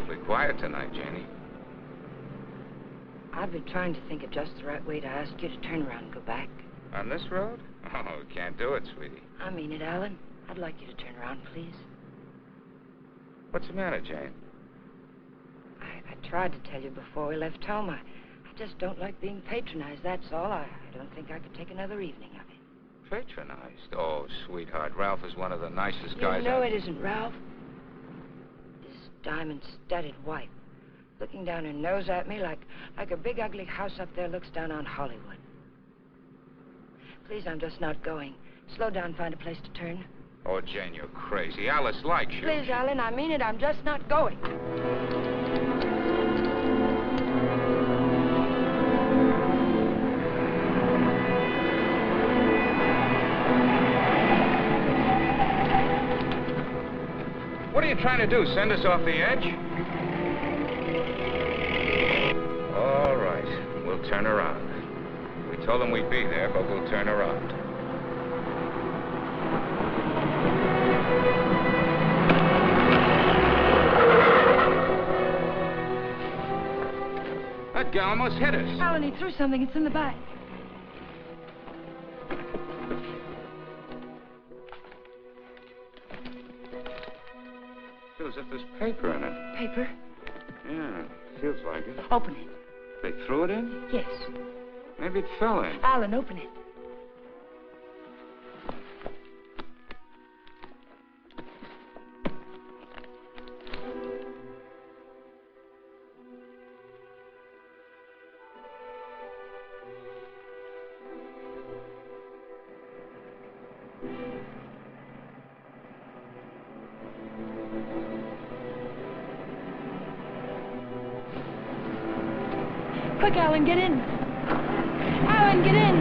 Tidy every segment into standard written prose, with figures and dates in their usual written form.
awfully quiet tonight, Janie. I've been trying to think of just the right way to ask you to turn around and go back. On this road? Oh, we can't do it, sweetie. I mean it, Alan. I'd like you to turn around, please. What's the matter, Jane? I tried to tell you before we left home. I just don't like being patronized, that's all. I don't think I could take another evening of it. Patronized? Oh, sweetheart, Ralph is one of the nicest guys. You know it isn't Ralph. This diamond-studded wife, looking down her nose at me like a big ugly house up there looks down on Hollywood. Please, I'm just not going. Slow down, find a place to turn. Oh, Jane, you're crazy. Alice likes you. Please, Alan, I mean it. I'm just not going. What are you trying to do, send us off the edge? All right, we'll turn around. We told them we'd be there, but we'll turn around. That gal almost hit us. Alan, he threw something. It's in the back. Feels as if there's paper in it. Paper? Yeah, feels like it. Open it. They threw it in? Yes. Maybe it fell in. Alan, open it. Quick, Alan, get in. Alan, get in.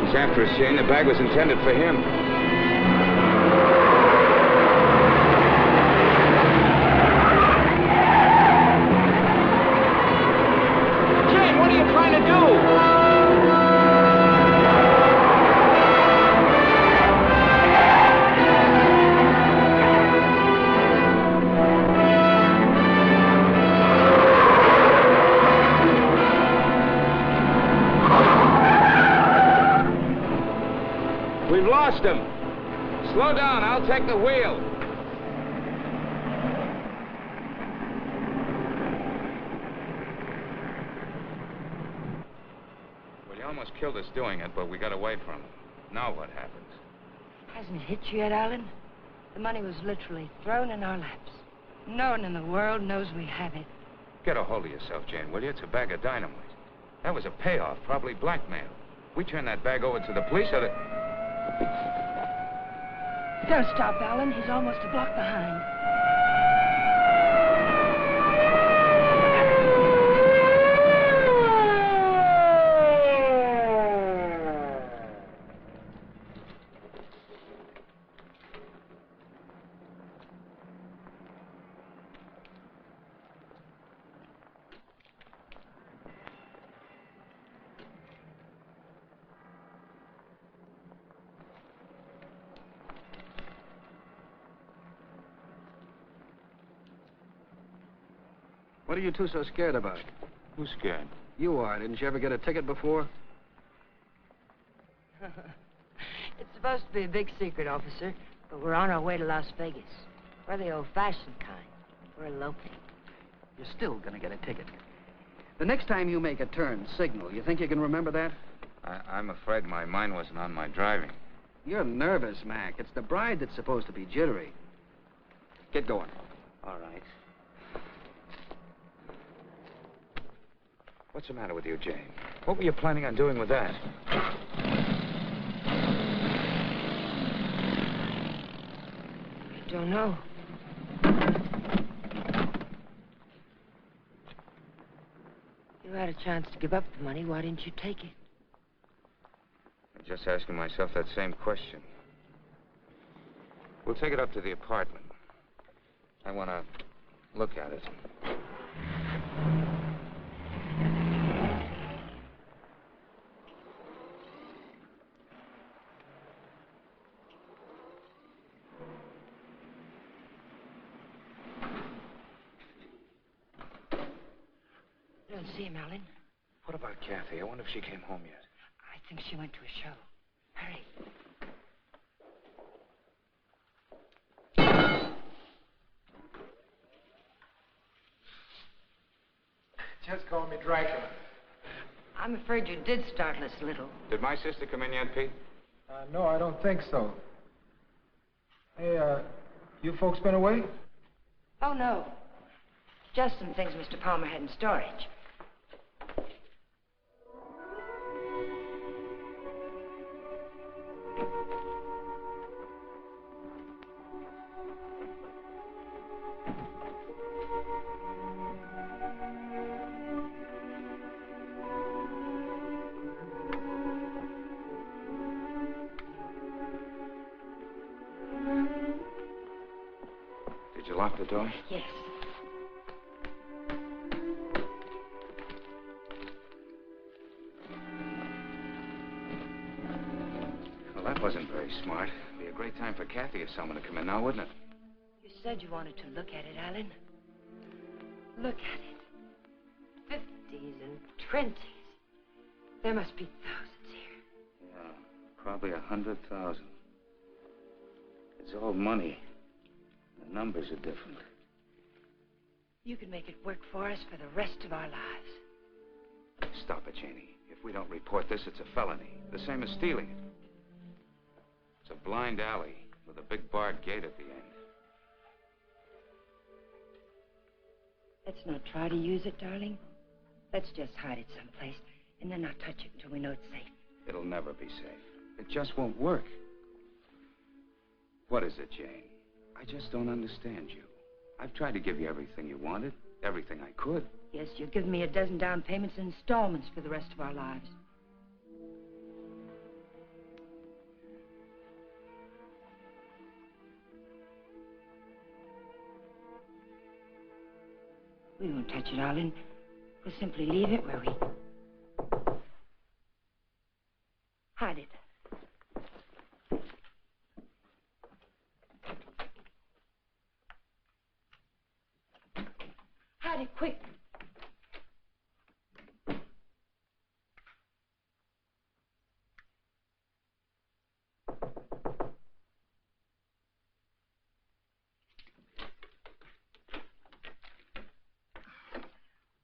He's after us, Jane. The bag was intended for him. We've lost him. Slow down, I'll take the wheel. Well, he almost killed us doing it, but we got away from him. Now what happens? Hasn't it hit you yet, Alan? The money was literally thrown in our laps. No one in the world knows we have it. Get a hold of yourself, Jane, will you? It's a bag of dynamite. That was a payoff, probably blackmail. We turn that bag over to the police, or the... Don't stop, Alan. He's almost a block behind. What are you two so scared about? Who's scared? You are. Didn't you ever get a ticket before? It's supposed to be a big secret, officer, but we're on our way to Las Vegas. We're the old-fashioned kind. We're eloping. You're still gonna get a ticket. The next time you make a turn, signal. You think you can remember that? I'm afraid my mind wasn't on my driving. You're nervous, Mac. It's the bride that's supposed to be jittery. Get going. All right. What's the matter with you, Jane? What were you planning on doing with that? I don't know. You had a chance to give up the money. Why didn't you take it? I'm just asking myself that same question. We'll take it up to the apartment. I want to look at it. and see him, Alan. What about Kathy? I wonder if she came home yet. I think she went to a show. Hurry. Just call me Dracula. I'm afraid you did startle us a little. Did my sister come in yet, Pete? No, I don't think so. Hey, you folks been away? Oh, no. Just some things Mr. Palmer had in storage. Did you lock the door? Yes. Well, that wasn't very smart. It'd be a great time for Kathy or someone to come in now, wouldn't it? You said you wanted to look at it, Alan. Look at it. 50s and 20s. There must be thousands here. Yeah, probably 100,000. It's all money. The numbers are different. You could make it work for us for the rest of our lives. Stop it, Janie. If we don't report this, it's a felony. The same as stealing it. It's a blind alley with a big barred gate at the end. Let's not try to use it, darling. Let's just hide it someplace and then not touch it until we know it's safe. It'll never be safe. It just won't work. What is it, Jane? I just don't understand you. I've tried to give you everything you wanted, everything I could. Yes, you've given me a dozen down payments in installments for the rest of our lives. We won't touch it, Alan. We'll simply leave it where we... hide it. Hide it, quick.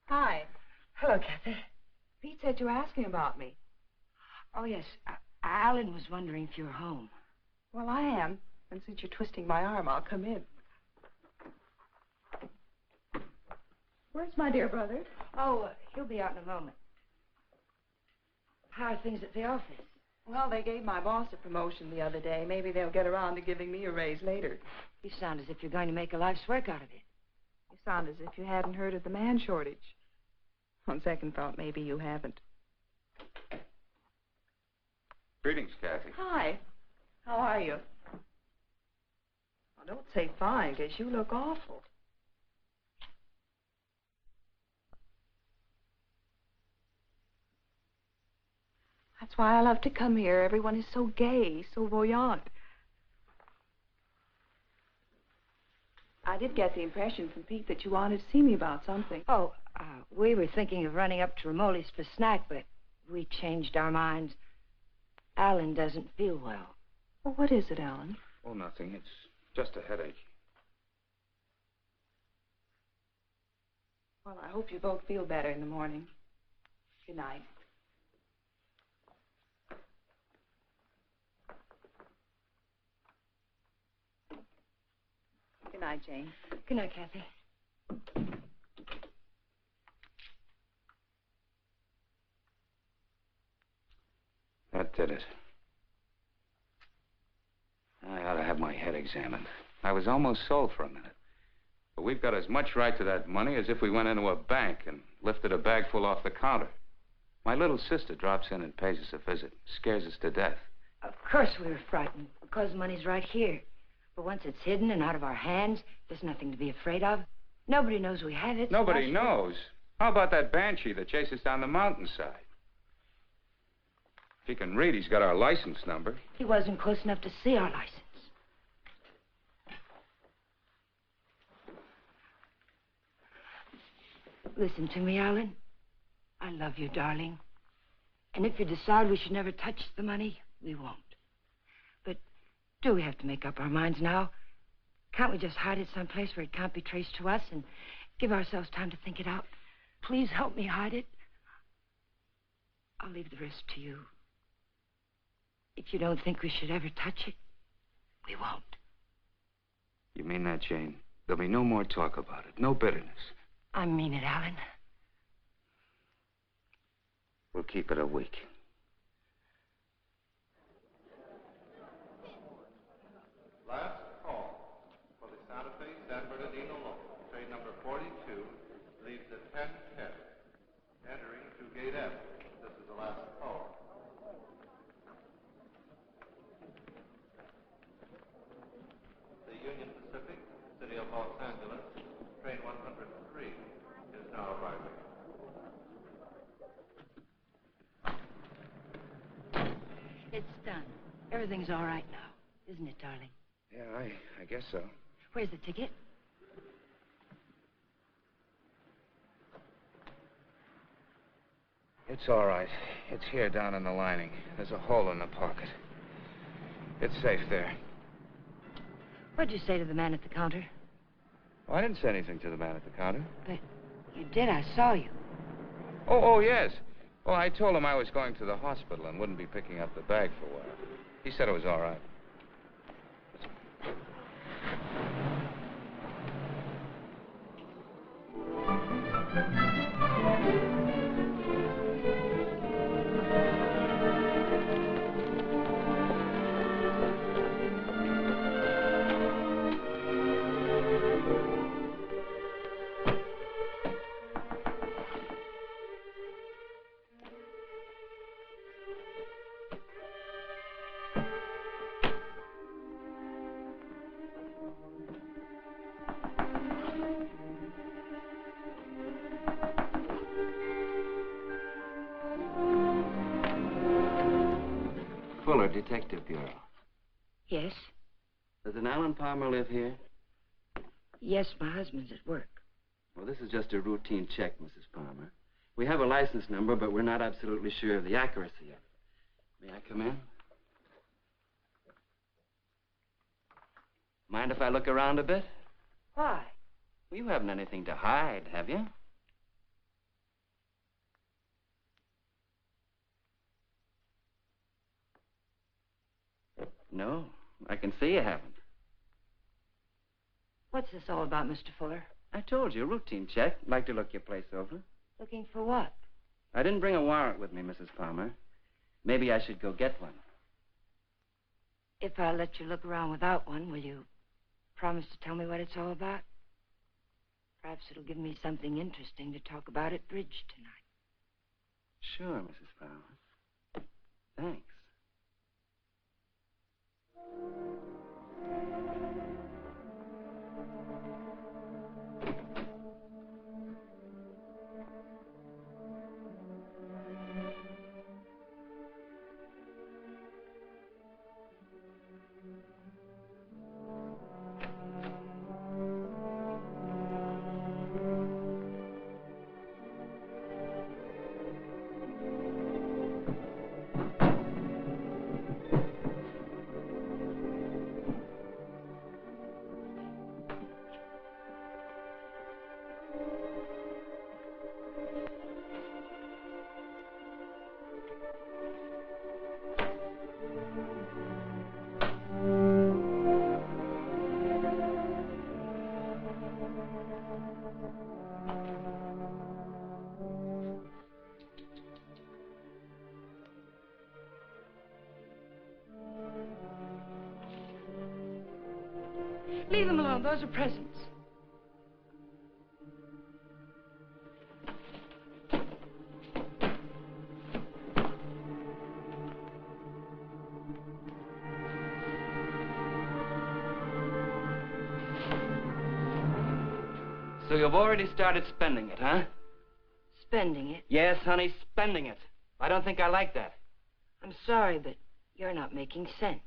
Hi. Hello, Kathy. Pete said you were asking about me. Oh, yes. Alan was wondering if you were home. Well, I am. And since you're twisting my arm, I'll come in. Where's my dear brother? Oh, he'll be out in a moment. How are things at the office? Well, they gave my boss a promotion the other day. Maybe they'll get around to giving me a raise later. You sound as if you're going to make a life's work out of it. You sound as if you hadn't heard of the man shortage. On second thought, maybe you haven't. Greetings, Kathy. Hi. How are you? Well, don't say fine, because you look awful. That's why I love to come here. Everyone is so gay, so voyant. I did get the impression from Pete that you wanted to see me about something. Oh, we were thinking of running up to Ramoli's for a snack, but we changed our minds. Alan doesn't feel well. Well, what is it, Alan? Oh, nothing. It's just a headache. Well, I hope you both feel better in the morning. Good night. Good night, Jane. Good night, Kathy. That did it. I ought to have my head examined. I was almost sold for a minute. But we've got as much right to that money as if we went into a bank and lifted a bag full off the counter. My little sister drops in and pays us a visit. Scares us to death. Of course we were frightened, because the money's right here. But once it's hidden and out of our hands, there's nothing to be afraid of. Nobody knows we have it. Nobody knows. How about that banshee that chases down the mountainside? If he can read, he's got our license number. He wasn't close enough to see our license. Listen to me, Alan. I love you, darling. And if you decide we should never touch the money, we won't. But do we have to make up our minds now? Can't we just hide it someplace where it can't be traced to us and give ourselves time to think it out? Please help me hide it. I'll leave the rest to you. If you don't think we should ever touch it, we won't. You mean that, Jane? There'll be no more talk about it, no bitterness. I mean it, Alan. We'll keep it a week. Last call for the Santa Fe San Bernardino local. Train number 42 leaves at 10:10, entering to Gate F. This is the last call. The Union Pacific, City of Los Angeles, train 103 is now arriving. It's done. Everything's all right now, isn't it, darling? Yeah, I guess so. Where's the ticket? It's all right. It's here down in the lining. There's a hole in the pocket. It's safe there. What'd you say to the man at the counter? Oh, I didn't say anything to the man at the counter. But you did. I saw you. Oh, yes. Well, I told him I was going to the hospital and wouldn't be picking up the bag for a while. He said it was all right. Fuller, Detective Bureau. Yes? Does an Alan Palmer live here? Yes, my husband's at work. Well, this is just a routine check, Mrs. Palmer. We have a license number, but we're not absolutely sure of the accuracy of it. May I come in? Mind if I look around a bit? Why? Well, you haven't anything to hide, have you? No, I can see you haven't. What's this all about, Mr. Fuller? I told you, routine check. Like to look your place over. Looking for what? I didn't bring a warrant with me, Mrs. Palmer. Maybe I should go get one. If I let you look around without one, will you promise to tell me what it's all about? Perhaps it'll give me something interesting to talk about at bridge tonight. Sure, Mrs. Palmer. Thanks. Leave them alone. Those are presents. So you've already started spending it, huh? Spending it? Yes, honey, spending it. I don't think I like that. I'm sorry, but you're not making sense.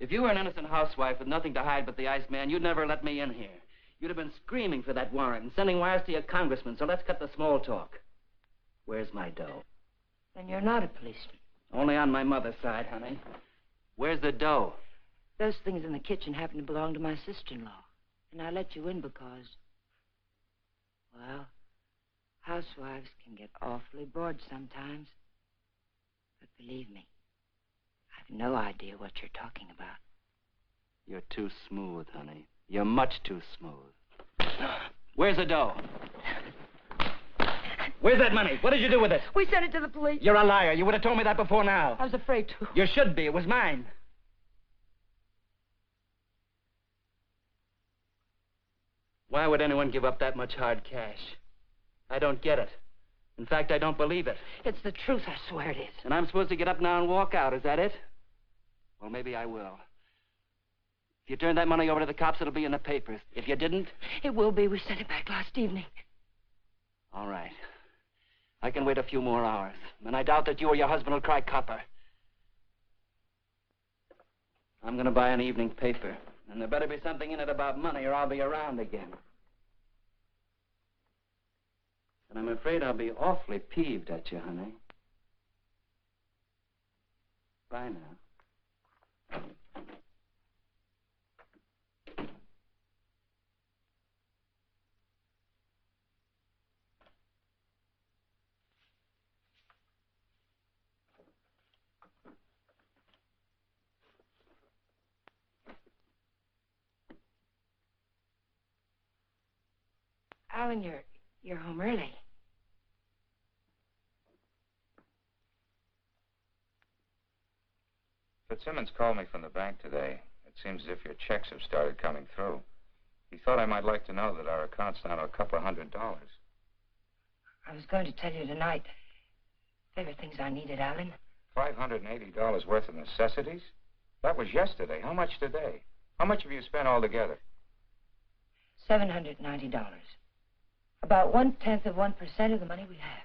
If you were an innocent housewife with nothing to hide but the Iceman, you'd never let me in here. You'd have been screaming for that warrant and sending wires to your congressman, so let's cut the small talk. Where's my dough? Then you're not a policeman. Only on my mother's side, honey. Where's the dough? Those things in the kitchen happen to belong to my sister-in-law. And I let you in because, well, housewives can get awfully bored sometimes. But believe me, I've no idea what you're talking about. You're too smooth, honey. You're much too smooth. Where's the dough? Where's that money? What did you do with it? We sent it to the police. You're a liar. You would have told me that before now. I was afraid to. You should be. It was mine. Why would anyone give up that much hard cash? I don't get it. In fact, I don't believe it. It's the truth, I swear it is. And I'm supposed to get up now and walk out, is that it? Well, maybe I will. If you turn that money over to the cops, it'll be in the papers. If you didn't... It will be. We sent it back last evening. All right. I can wait a few more hours. And I doubt that you or your husband will cry copper. I'm going to buy an evening paper. And there better be something in it about money or I'll be around again. And I'm afraid I'll be awfully peeved at you, honey. Bye now. Alan, you're home early. Fitzsimmons called me from the bank today. It seems as if your checks have started coming through. He thought I might like to know that our account's down to a couple of $100. I was going to tell you tonight. There were things I needed, Alan. $580 worth of necessities? That was yesterday. How much today? How much have you spent altogether? $790. About 1/10 of 1% of the money we have.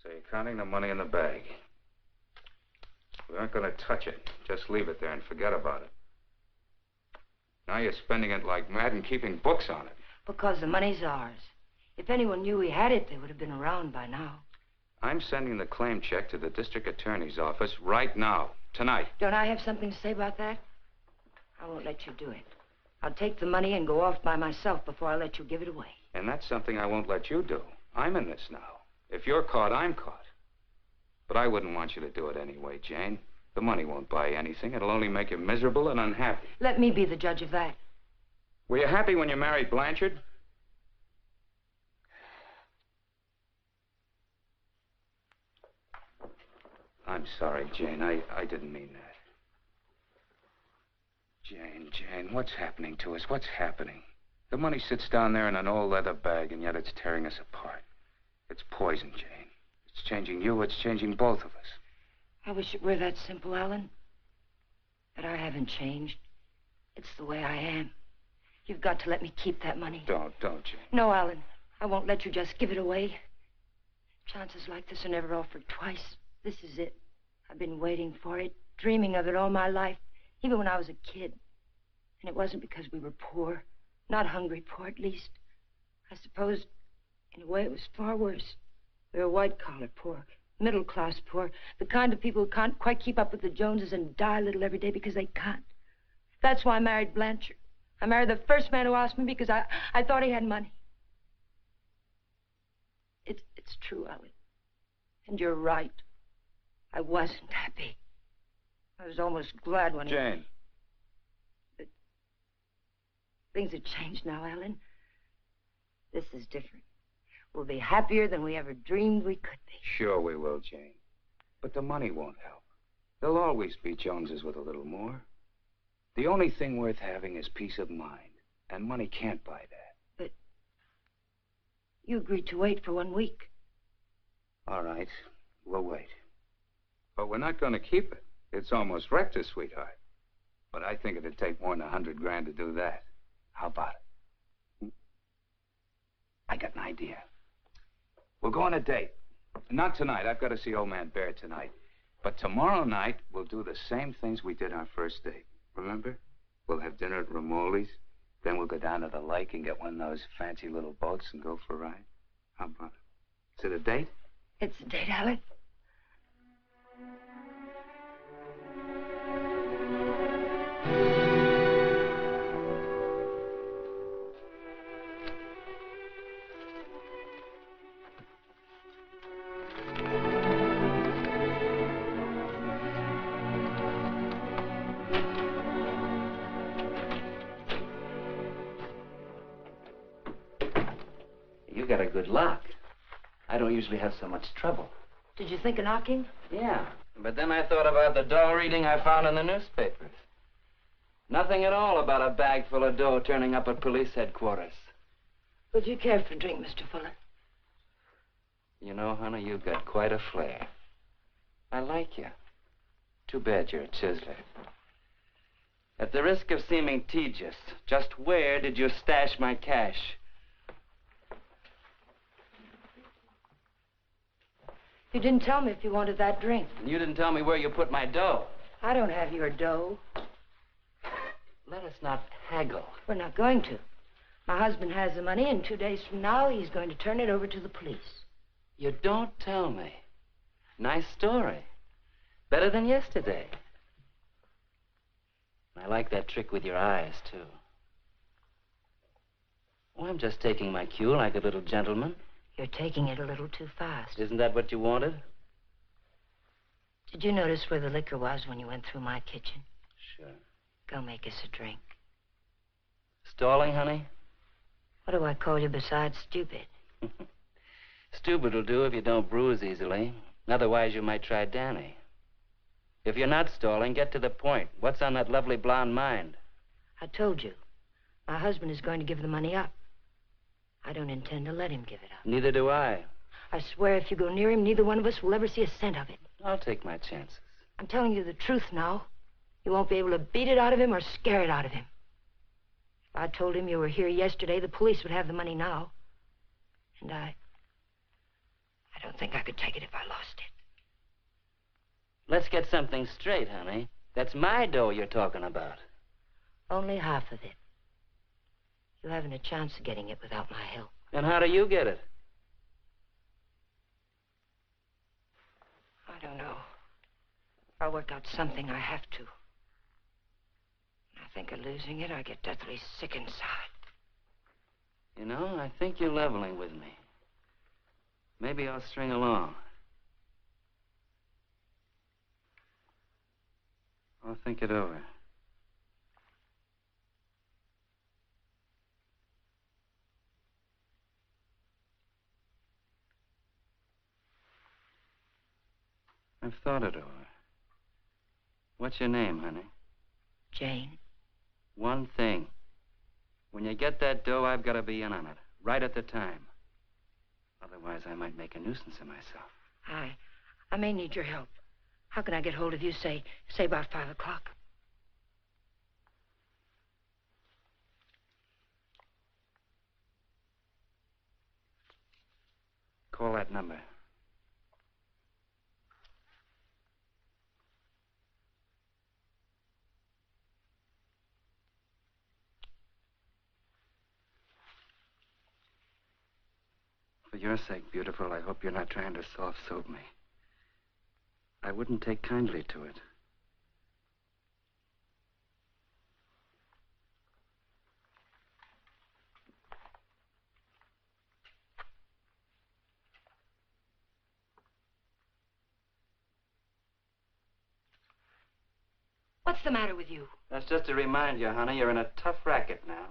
So you're counting the money in the bag. We aren't going to touch it. Just leave it there and forget about it. Now you're spending it like mad and keeping books on it. Because the money's ours. If anyone knew we had it, they would have been around by now. I'm sending the claim check to the district attorney's office right now, tonight. Don't I have something to say about that? I won't let you do it. I'll take the money and go off by myself before I let you give it away. And that's something I won't let you do. I'm in this now. If you're caught, I'm caught. But I wouldn't want you to do it anyway, Jane. The money won't buy anything. It'll only make you miserable and unhappy. Let me be the judge of that. Were you happy when you married Blanchard? I'm sorry, Jane. I didn't mean that. Jane, what's happening to us? What's happening? The money sits down there in an old leather bag, and yet it's tearing us apart. It's poison, Jane. It's changing you. It's changing both of us. I wish it were that simple, Alan. But I haven't changed. It's the way I am. You've got to let me keep that money. Don't, Jane. No, Alan. I won't let you just give it away. Chances like this are never offered twice. This is it. I've been waiting for it, dreaming of it all my life, even when I was a kid. And it wasn't because we were poor. Not hungry poor, at least. I suppose, in a way, it was far worse. We were white-collar poor, middle-class poor, the kind of people who can't quite keep up with the Joneses and die a little every day because they can't. That's why I married Blanchard. I married the first man who asked me because I thought he had money. It's true, Alan. And you're right. I wasn't happy. I was almost glad when Jane. But things have changed now, Alan. This is different. We'll be happier than we ever dreamed we could be. Sure we will, Jane. But the money won't help. There'll always be Joneses with a little more. The only thing worth having is peace of mind. And money can't buy that. But you agreed to wait for 1 week. All right. We'll wait. But we're not going to keep it. It's almost wrecked us, sweetheart. But I think it'd take more than $100 grand to do that. How about it? I got an idea. We'll go on a date. Not tonight. I've got to see old man Bear tonight. But tomorrow night, we'll do the same things we did our first date. Remember? We'll have dinner at Ramoli's. Then we'll go down to the lake and get one of those fancy little boats and go for a ride. How about it? Is it a date? It's a date, Alec. You got a good lock. I don't usually have so much trouble. Did you think of knocking? Yeah, but then I thought about the dough reading I found in the newspapers. Nothing at all about a bag full of dough turning up at police headquarters. Would you care for a drink, Mr. Fuller? You know, honey, you've got quite a flair. I like you. Too bad you're a chiseler. At the risk of seeming tedious, just where did you stash my cash? You didn't tell me if you wanted that drink. And you didn't tell me where you put my dough. I don't have your dough. Let us not haggle. We're not going to. My husband has the money, and 2 days from now, he's going to turn it over to the police. You don't tell me. Nice story. Better than yesterday. I like that trick with your eyes, too. Oh, I'm just taking my cue like a little gentleman. You're taking it a little too fast. Isn't that what you wanted? Did you notice where the liquor was when you went through my kitchen? Sure. Go make us a drink. Stalling, honey? What do I call you besides stupid? Stupid will do if you don't bruise easily. Otherwise, you might try Danny. If you're not stalling, get to the point. What's on that lovely blonde mind? I told you. My husband is going to give the money up. I don't intend to let him give it up. Neither do I. I swear if you go near him, neither one of us will ever see a cent of it. I'll take my chances. I'm telling you the truth now. You won't be able to beat it out of him or scare it out of him. If I told him you were here yesterday, the police would have the money now. And I don't think I could take it if I lost it. Let's get something straight, honey. That's my dough you're talking about. Only half of it. You haven't a chance of getting it without my help. And how do you get it? I don't know. I'll work out something. I have to. When I think of losing it, I get deathly sick inside. You know, I think you're leveling with me. Maybe I'll string along. I'll think it over. I've thought it over. What's your name, honey? Jane. One thing. When you get that dough, I've got to be in on it, right at the time. Otherwise, I might make a nuisance of myself. I may need your help. How can I get hold of you, say about 5 o'clock? Call that number. For your sake, beautiful, I hope you're not trying to soft-soap me. I wouldn't take kindly to it. What's the matter with you? That's just to remind you, honey, you're in a tough racket now.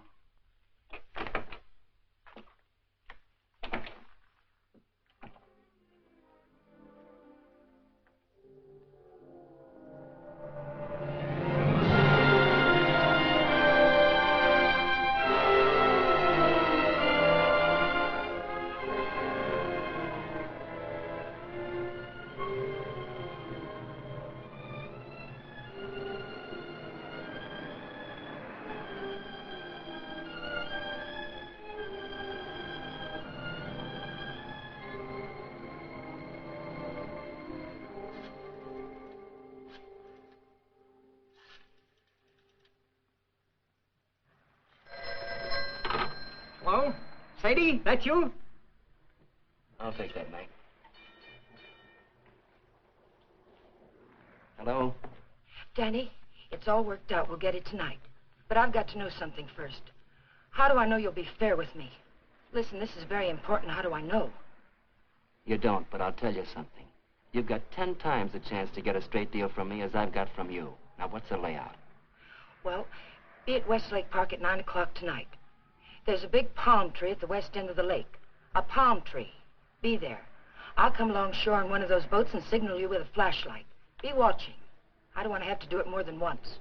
Sadie, that you? I'll take that, Mike. Hello? Danny, it's all worked out. We'll get it tonight. But I've got to know something first. How do I know you'll be fair with me? Listen, this is very important. How do I know? You don't, but I'll tell you something. You've got 10 times the chance to get a straight deal from me as I've got from you. Now, what's the layout? Well, be at Westlake Park at 9 o'clock tonight. There's a big palm tree at the west end of the lake. A palm tree. Be there. I'll come along shore on one of those boats and signal you with a flashlight. Be watching. I don't want to have to do it more than once.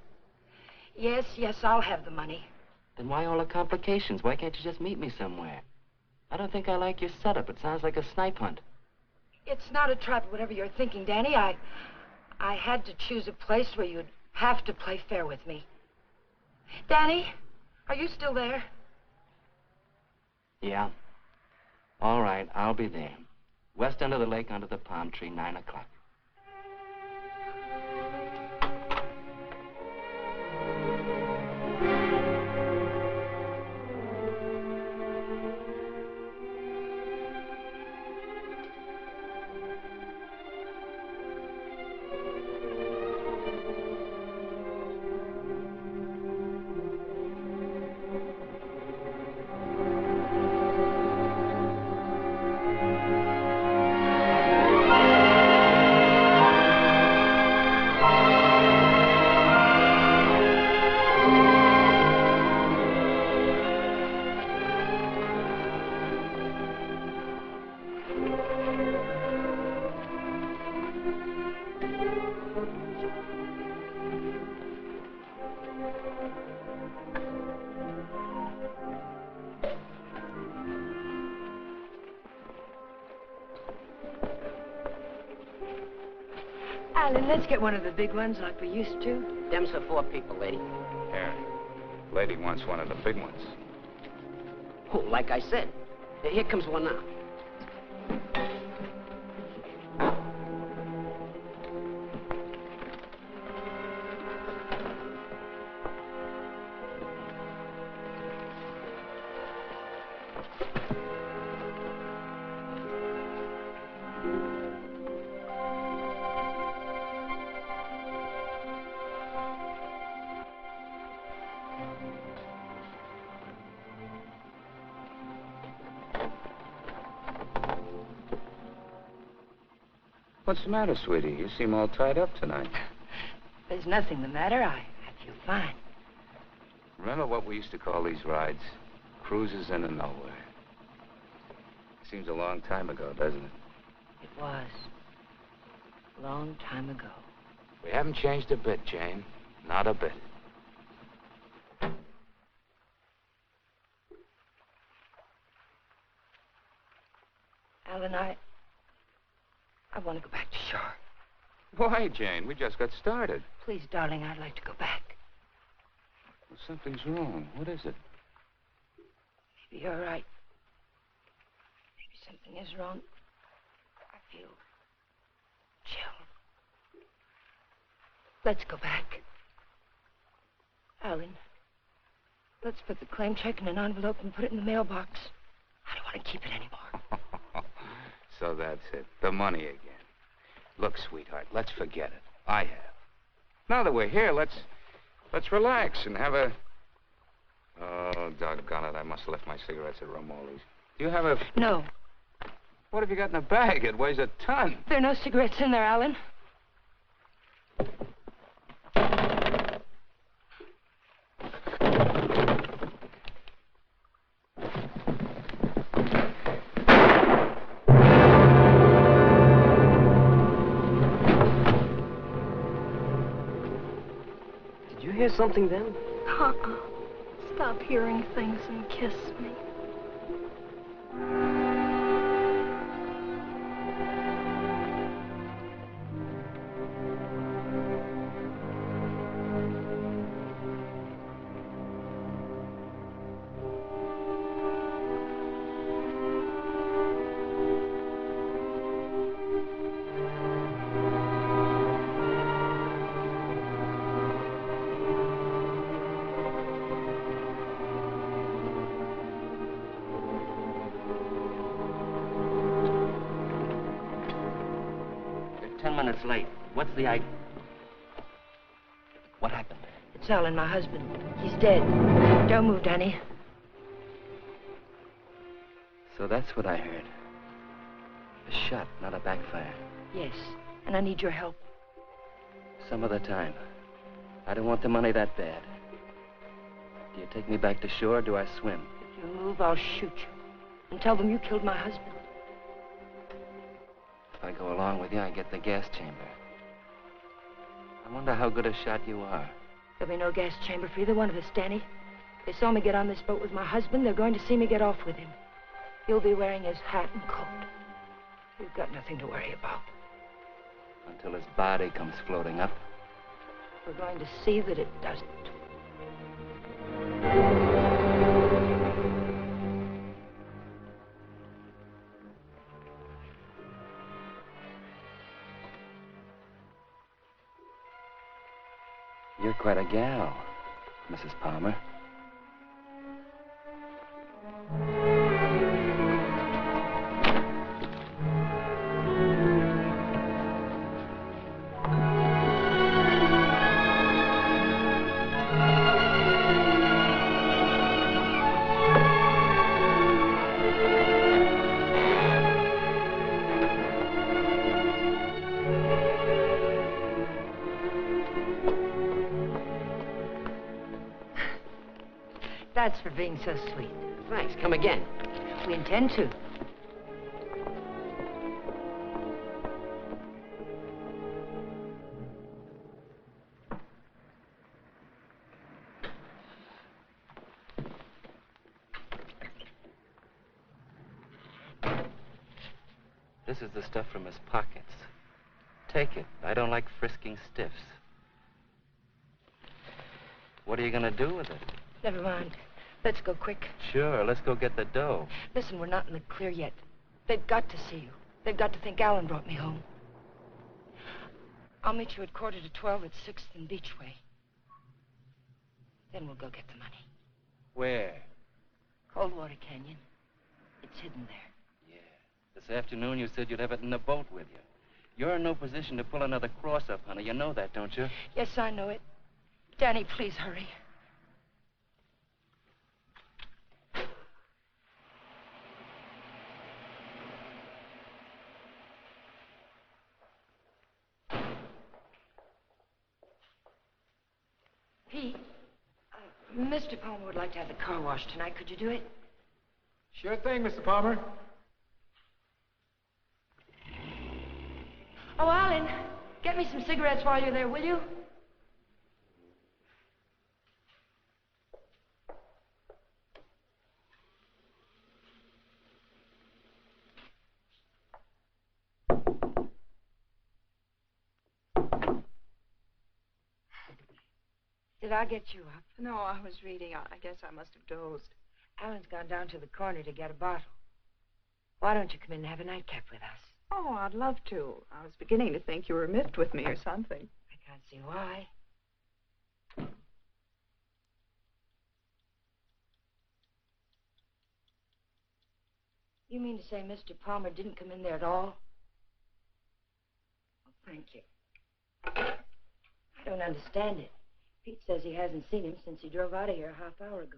Yes, I'll have the money. Then why all the complications? Why can't you just meet me somewhere? I don't think I like your setup. It sounds like a snipe hunt. It's not a trap, whatever you're thinking, Danny. I had to choose a place where you'd have to play fair with me. Danny, are you still there? Yeah. All right, I'll be there. West end of the lake under the palm tree, 9 o'clock. Alan, let's get one of the big ones like we used to. Them's for 4 people, lady. Yeah. Lady wants one of the big ones. Oh, like I said. Here comes one now. What's the matter, sweetie? You seem all tied up tonight. There's nothing the matter. I feel fine. Remember what we used to call these rides? Cruises into nowhere. Seems a long time ago, doesn't it? It was. A long time ago. We haven't changed a bit, Jane. Not a bit. Alan, I want to go back to shore. Why, Jane? We just got started. Please, darling, I'd like to go back. Well, something's wrong. What is it? Maybe you're right. Maybe something is wrong. I feel chill. Let's go back. Alan, let's put the claim check in an envelope and put it in the mailbox. I don't want to keep it anymore. So that's it. The money again. Look, sweetheart, let's forget it. I have. Now that we're here, let's relax and have a... Oh, doggone it. I must have left my cigarettes at Romoli's. Do you have a... No. What have you got in the bag? It weighs a ton. There are no cigarettes in there, Alan. Hear something then? Stop hearing things and kiss me. 10 minutes late. What's the idea? What happened? It's Alan, my husband. He's dead. Don't move, Danny. So that's what I heard. A shot, not a backfire. Yes, and I need your help. Some other time. I don't want the money that bad. Do you take me back to shore, or do I swim? If you move, I'll shoot you. And tell them you killed my husband. If I go along with you, I get the gas chamber. I wonder how good a shot you are. There'll be no gas chamber for either one of us, Danny. They saw me get on this boat with my husband. They're going to see me get off with him. He'll be wearing his hat and coat. You've got nothing to worry about. Until his body comes floating up. We're going to see that it doesn't. You're quite a gal, Mrs. Palmer. That's for being so sweet. Thanks. Come again. We intend to. This is the stuff from his pockets. Take it. I don't like frisking stiffs. What are you going to do with it? Never mind. Let's go quick. Sure, let's go get the dough. Listen, we're not in the clear yet. They've got to see you. They've got to think Alan brought me home. I'll meet you at 11:45 at 6th and Beachway. Then we'll go get the money. Where? Coldwater Canyon. It's hidden there. Yeah. This afternoon you said you'd have it in the boat with you. You're in no position to pull another cross-up, honey. You know that, don't you? Yes, I know it. Danny, please hurry. Pete, Mr. Palmer would like to have the car washed tonight. Could you do it? Sure thing, Mr. Palmer. Oh, Alan, get me some cigarettes while you're there, will you? Did I get you up? No, I was reading. I guess I must have dozed. Alan's gone down to the corner to get a bottle. Why don't you come in and have a nightcap with us? Oh, I'd love to. I was beginning to think you were miffed with me or something. I can't see why. You mean to say Mr. Palmer didn't come in there at all? Oh, thank you. I don't understand it. Pete says he hasn't seen him since he drove out of here a half hour ago.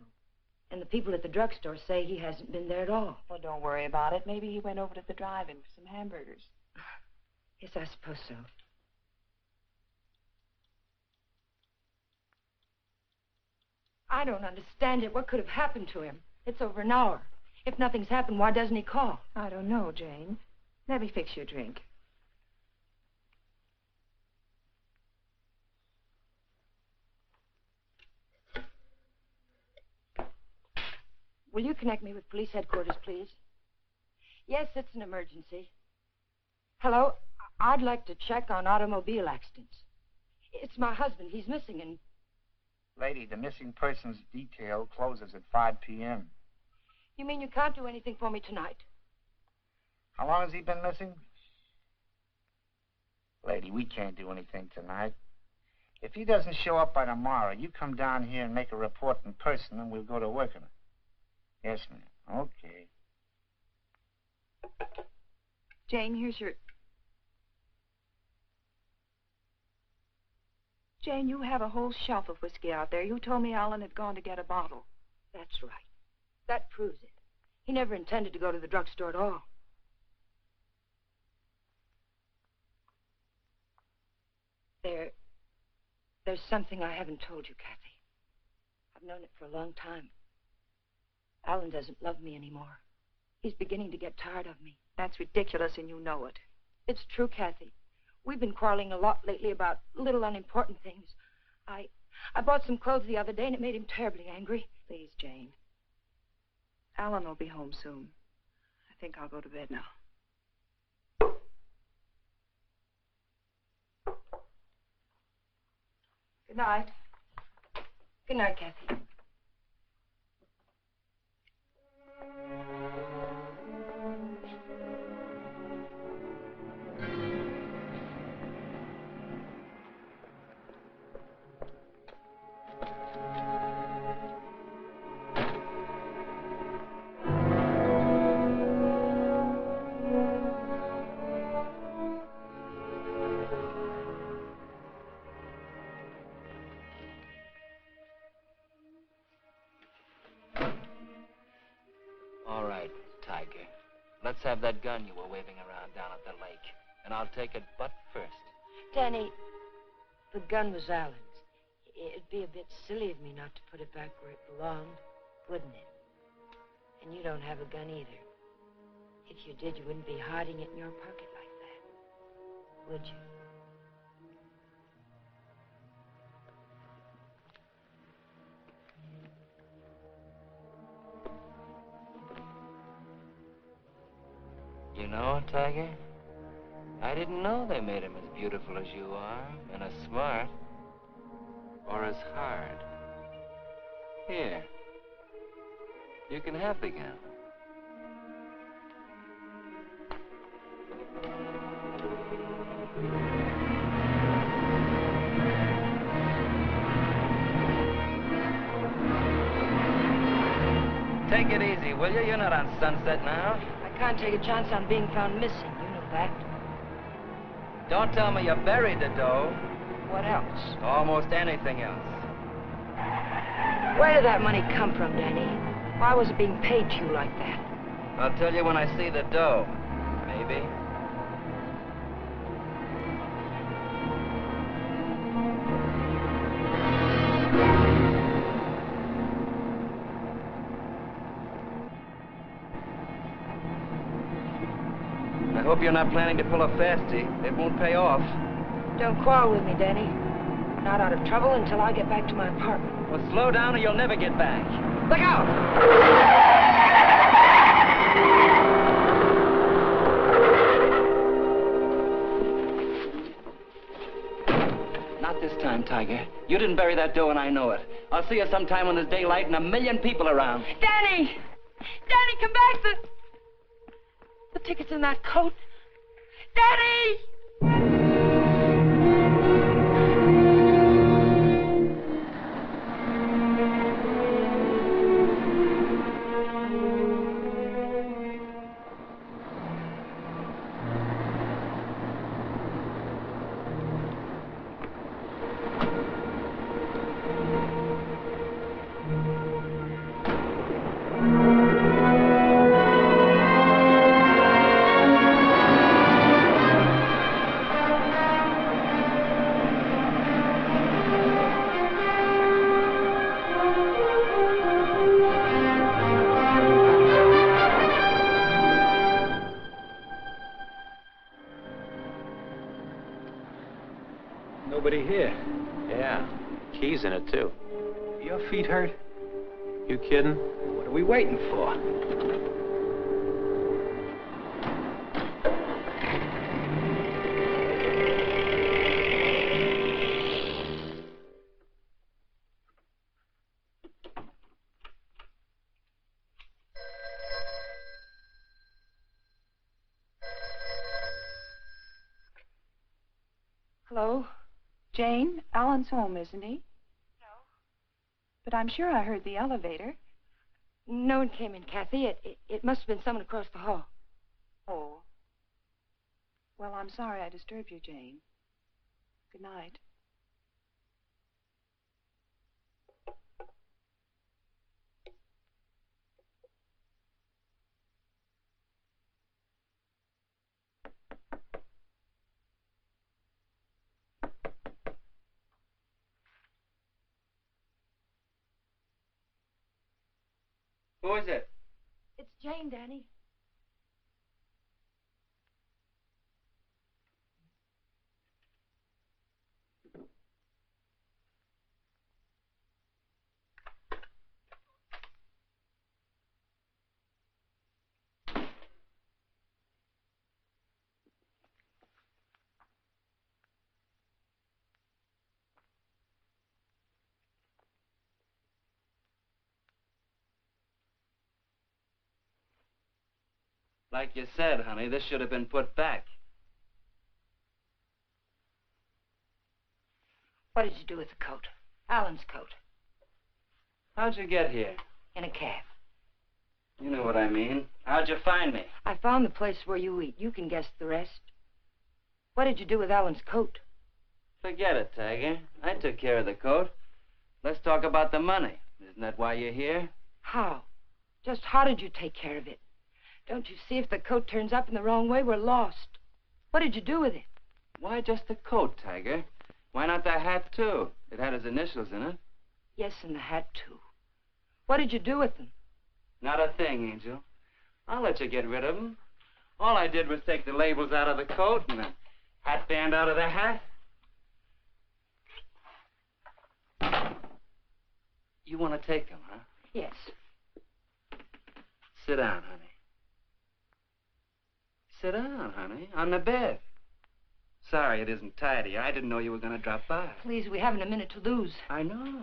And the people at the drugstore say he hasn't been there at all. Well, don't worry about it. Maybe he went over to the drive-in for some hamburgers. Yes, I suppose so. I don't understand it. What could have happened to him? It's over an hour. If nothing's happened, why doesn't he call? I don't know, Jane. Let me fix you a drink. Will you connect me with police headquarters, please? Yes, it's an emergency. Hello? I'd like to check on automobile accidents. It's my husband. He's missing and... Lady, the missing persons detail closes at 5 p.m. You mean you can't do anything for me tonight? How long has he been missing? Lady, we can't do anything tonight. If he doesn't show up by tomorrow, you come down here and make a report in person, and we'll go to work on it. Yes, ma'am. Okay. Jane, here's your... Jane, you have a whole shelf of whiskey out there. You told me Alan had gone to get a bottle. That's right. That proves it. He never intended to go to the drugstore at all. There's something I haven't told you, Kathy. I've known it for a long time. Alan doesn't love me anymore. He's beginning to get tired of me. That's ridiculous, and you know it. It's true, Kathy. We've been quarreling a lot lately about little unimportant things. I bought some clothes the other day, and it made him terribly angry. Please, Jane. Alan will be home soon. I think I'll go to bed now. Good night. Good night, Kathy. Let's have that gun you were waving around down at the lake, and I'll take it butt first. Danny, the gun was Alan's. It'd be a bit silly of me not to put it back where it belonged, wouldn't it? And you don't have a gun either. If you did, you wouldn't be hiding it in your pocket like that, would you? You know, Tiger, I didn't know they made him as beautiful as you are, and as smart, or as hard. Here, you can have the gun. Take it easy, will you? You're not on Sunset now. I can't take a chance on being found missing. You know that. Don't tell me you buried the dough. What else? Almost anything else. Where did that money come from, Danny? Why was it being paid to you like that? I'll tell you when I see the dough. Maybe. I hope you're not planning to pull a fastie. It won't pay off. Don't quarrel with me, Danny. Not out of trouble until I get back to my apartment. Well, slow down or you'll never get back. Look out! Not this time, Tiger. You didn't bury that dough and I know it. I'll see you sometime when there's daylight and a million people around. Danny! Danny, come back! The ticket's in that coat. Danny! Nobody here. Yeah, keys in it, too. Your feet hurt? You kidding? What are we waiting for? Hello? Jane, Alan's home, isn't he? No. But I'm sure I heard the elevator. No one came in, Kathy. It must have been someone across the hall. Oh. Well, I'm sorry I disturbed you, Jane. Good night. Who is it? It's Jane, Danny. Like you said, honey, this should have been put back. What did you do with the coat? Alan's coat. How'd you get here? In a cab. You know what I mean. How'd you find me? I found the place where you eat. You can guess the rest. What did you do with Alan's coat? Forget it, Tiger. I took care of the coat. Let's talk about the money. Isn't that why you're here? How? Just how did you take care of it? Don't you see if the coat turns up in the wrong way, we're lost. What did you do with it? Why just the coat, Tiger? Why not the hat, too? It had his initials in it. Yes, and the hat, too. What did you do with them? Not a thing, Angel. I'll let you get rid of them. All I did was take the labels out of the coat and the hat band out of the hat. You want to take them, huh? Yes. Sit down, honey. Sit down, honey, on the bed. Sorry it isn't tidy. I didn't know you were going to drop by. Please, we haven't a minute to lose. I know.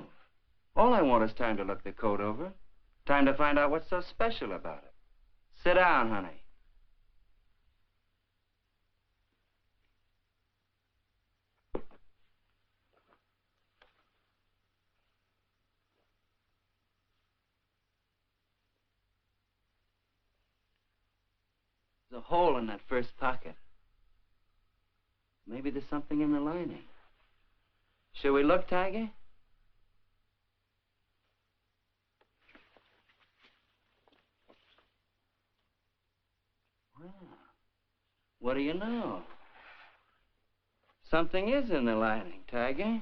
All I want is time to look the coat over. Time to find out what's so special about it. Sit down, honey. There's a hole in that first pocket. Maybe there's something in the lining. Shall we look, Tiger? Well, what do you know? Something is in the lining, Tiger.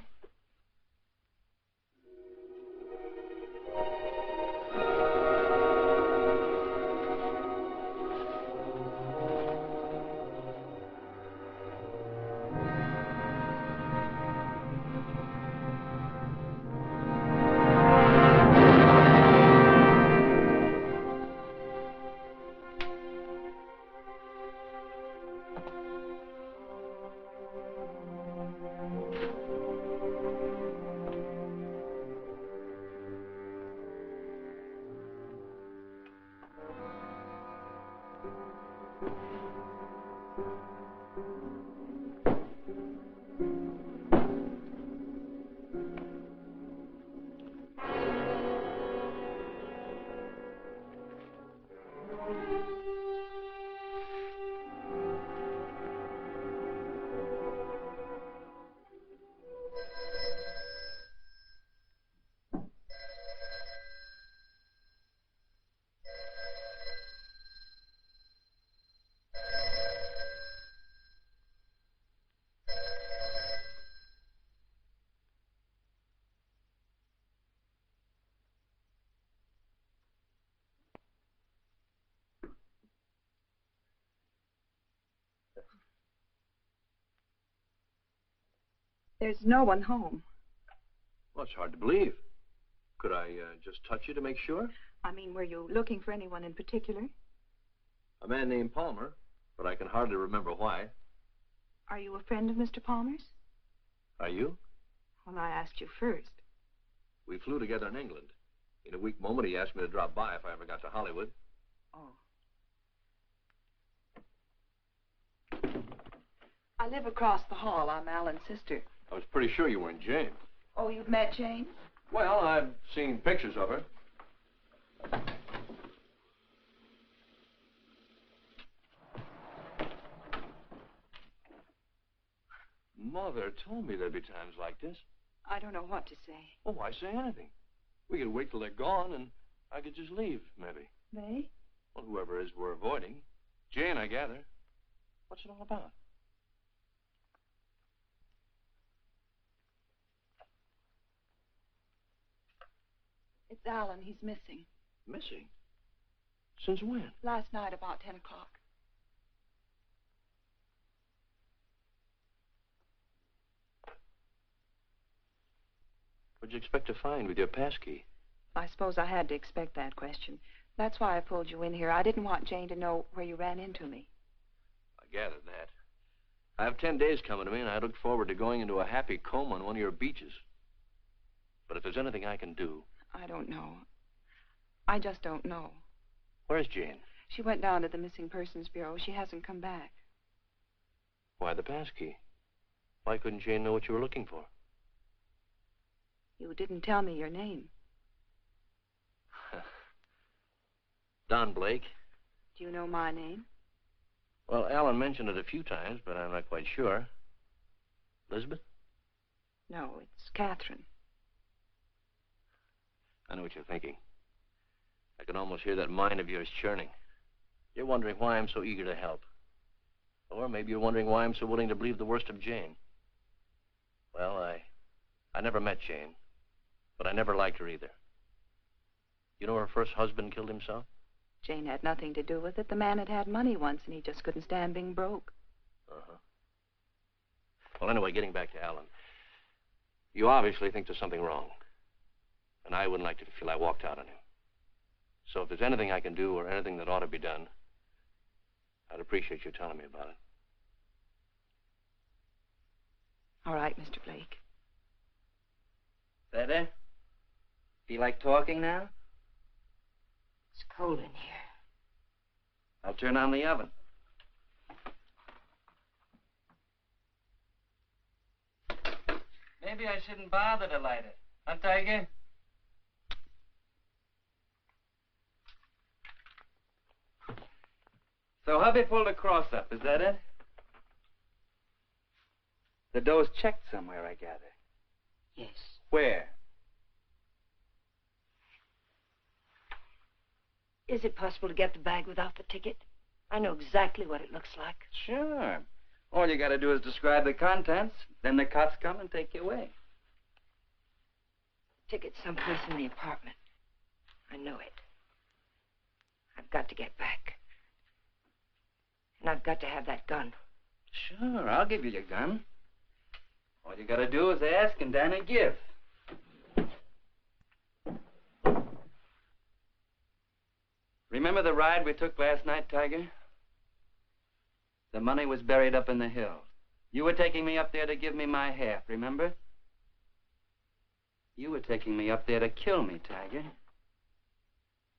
There's no one home. Well, it's hard to believe. Could I just touch you to make sure? I mean, were you looking for anyone in particular? A man named Palmer, but I can hardly remember why. Are you a friend of Mr. Palmer's? Are you? Well, I asked you first. We flew together in England. In a weak moment, he asked me to drop by if I ever got to Hollywood. Oh. I live across the hall. I'm Alan's sister. I was pretty sure you weren't Jane. Oh, you've met Jane? Well, I've seen pictures of her. Mother told me there'd be times like this. I don't know what to say. Oh, why say anything? We could wait till they're gone, and I could just leave, maybe. They? Well, whoever it is we're avoiding. Jane, I gather. What's it all about? It's Alan. He's missing. Missing? Since when? Last night about 10 o'clock. What'd you expect to find with your passkey? I suppose I had to expect that question. That's why I pulled you in here. I didn't want Jane to know where you ran into me. I gathered that. I have 10 days coming to me, and I look forward to going into a happy coma on one of your beaches. But if there's anything I can do... I don't know. I just don't know. Where's Jane? She went down to the Missing Persons Bureau. She hasn't come back. Why the passkey? Why couldn't Jane know what you were looking for? You didn't tell me your name. Don Blake. Do you know my name? Well, Alan mentioned it a few times, but I'm not quite sure. Elizabeth? No, it's Catherine. I know what you're thinking. I can almost hear that mind of yours churning. You're wondering why I'm so eager to help. Or maybe you're wondering why I'm so willing to believe the worst of Jane. Well, I never met Jane, but I never liked her either. You know her first husband killed himself? Jane had nothing to do with it. The man had money once, and he just couldn't stand being broke. Uh-huh. Well, anyway, getting back to Alan. You obviously think there's something wrong. And I wouldn't like you to feel I walked out on him. So if there's anything I can do or anything that ought to be done, I'd appreciate you telling me about it. All right, Mr. Blake. Better? Feel like talking now? It's cold in here. I'll turn on the oven. Maybe I shouldn't bother to light it. Huh, Tiger? So hubby pulled a cross up, is that it? The dough's checked somewhere, I gather. Yes. Where? Is it possible to get the bag without the ticket? I know exactly what it looks like. Sure. All you gotta do is describe the contents, then the cops come and take you away. Ticket's someplace in the apartment. I know it. I've got to get back. And I've got to have that gun. Sure, I'll give you your gun. All you gotta do is ask and Danny give. Remember the ride we took last night, Tiger? The money was buried up in the hills. You were taking me up there to give me my half, remember? You were taking me up there to kill me, Tiger.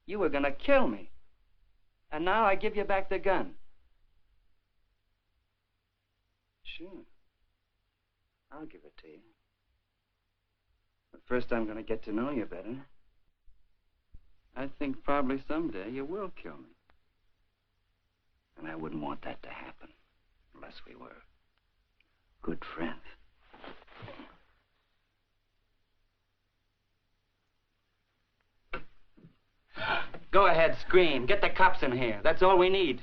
You were gonna kill me. And now I give you back the gun. Sure. I'll give it to you. But first I'm gonna get to know you better. I think probably someday you will kill me. And I wouldn't want that to happen unless we were good friends. Go ahead, scream. Get the cops in here. That's all we need.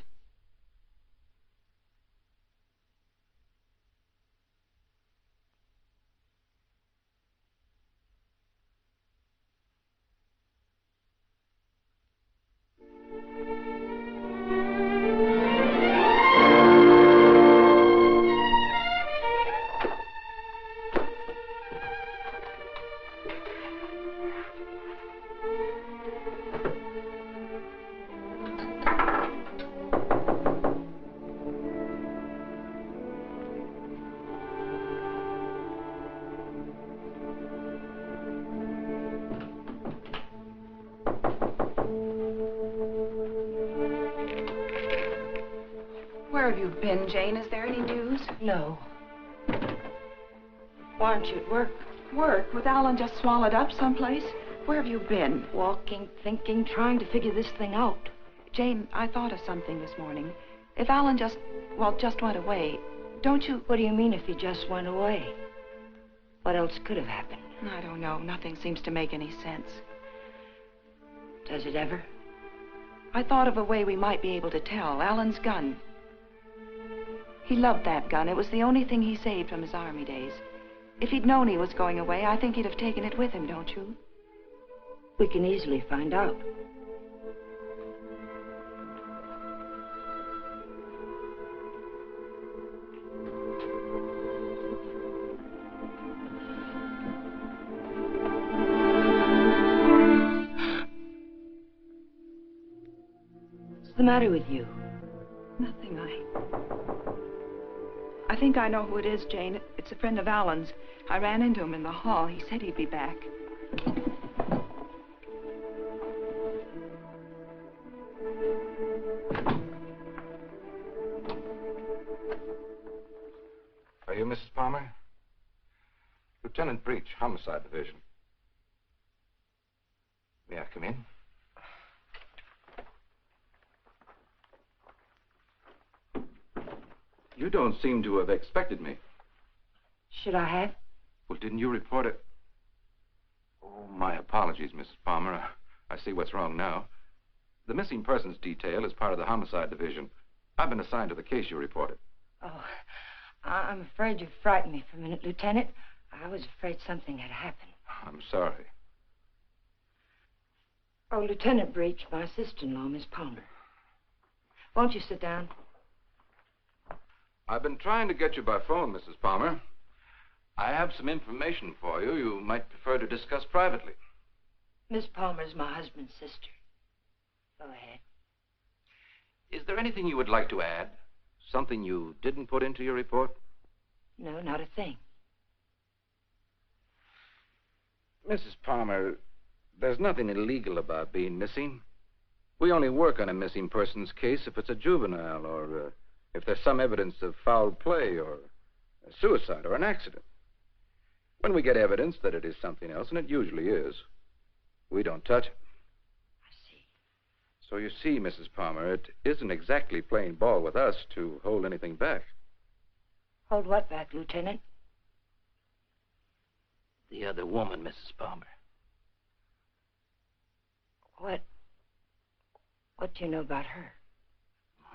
Where have you been, Jane? Is there any news? No. Why aren't you at work? Work? With Alan just swallowed up someplace? Where have you been? Walking, thinking, trying to figure this thing out. Jane, I thought of something this morning. If Alan just went away, don't you... What do you mean if he just went away? What else could have happened? I don't know. Nothing seems to make any sense. Does it ever? I thought of a way we might be able to tell. Alan's gun. He loved that gun. It was the only thing he saved from his army days. If he'd known he was going away, I think he'd have taken it with him, don't you? We can easily find out. What's the matter with you? Nothing. I think I know who it is, Jane. It's a friend of Alan's. I ran into him in the hall. He said he'd be back. Are you Mrs. Palmer? Lieutenant Breach, Homicide Division. May I come in? You don't seem to have expected me. Should I have? Well, didn't you report it? Oh, my apologies, Mrs. Palmer. I see what's wrong now. The missing persons detail is part of the Homicide Division. I've been assigned to the case you reported. Oh, I'm afraid you frightened me for a minute, Lieutenant. I was afraid something had happened. I'm sorry. Oh, Lieutenant Breach, my sister-in-law, Miss Palmer. Won't you sit down? I've been trying to get you by phone, Mrs. Palmer. I have some information for you you might prefer to discuss privately. Miss Palmer's my husband's sister. Go ahead. Is there anything you would like to add? Something you didn't put into your report? No, not a thing. Mrs. Palmer, there's nothing illegal about being missing. We only work on a missing persons case if it's a juvenile or if there's some evidence of foul play or a suicide or an accident. When we get evidence that it is something else, and it usually is, we don't touch it. I see. So you see, Mrs. Palmer, it isn't exactly playing ball with us to hold anything back. Hold what back, Lieutenant? The other woman, Mrs. Palmer. What do you know about her?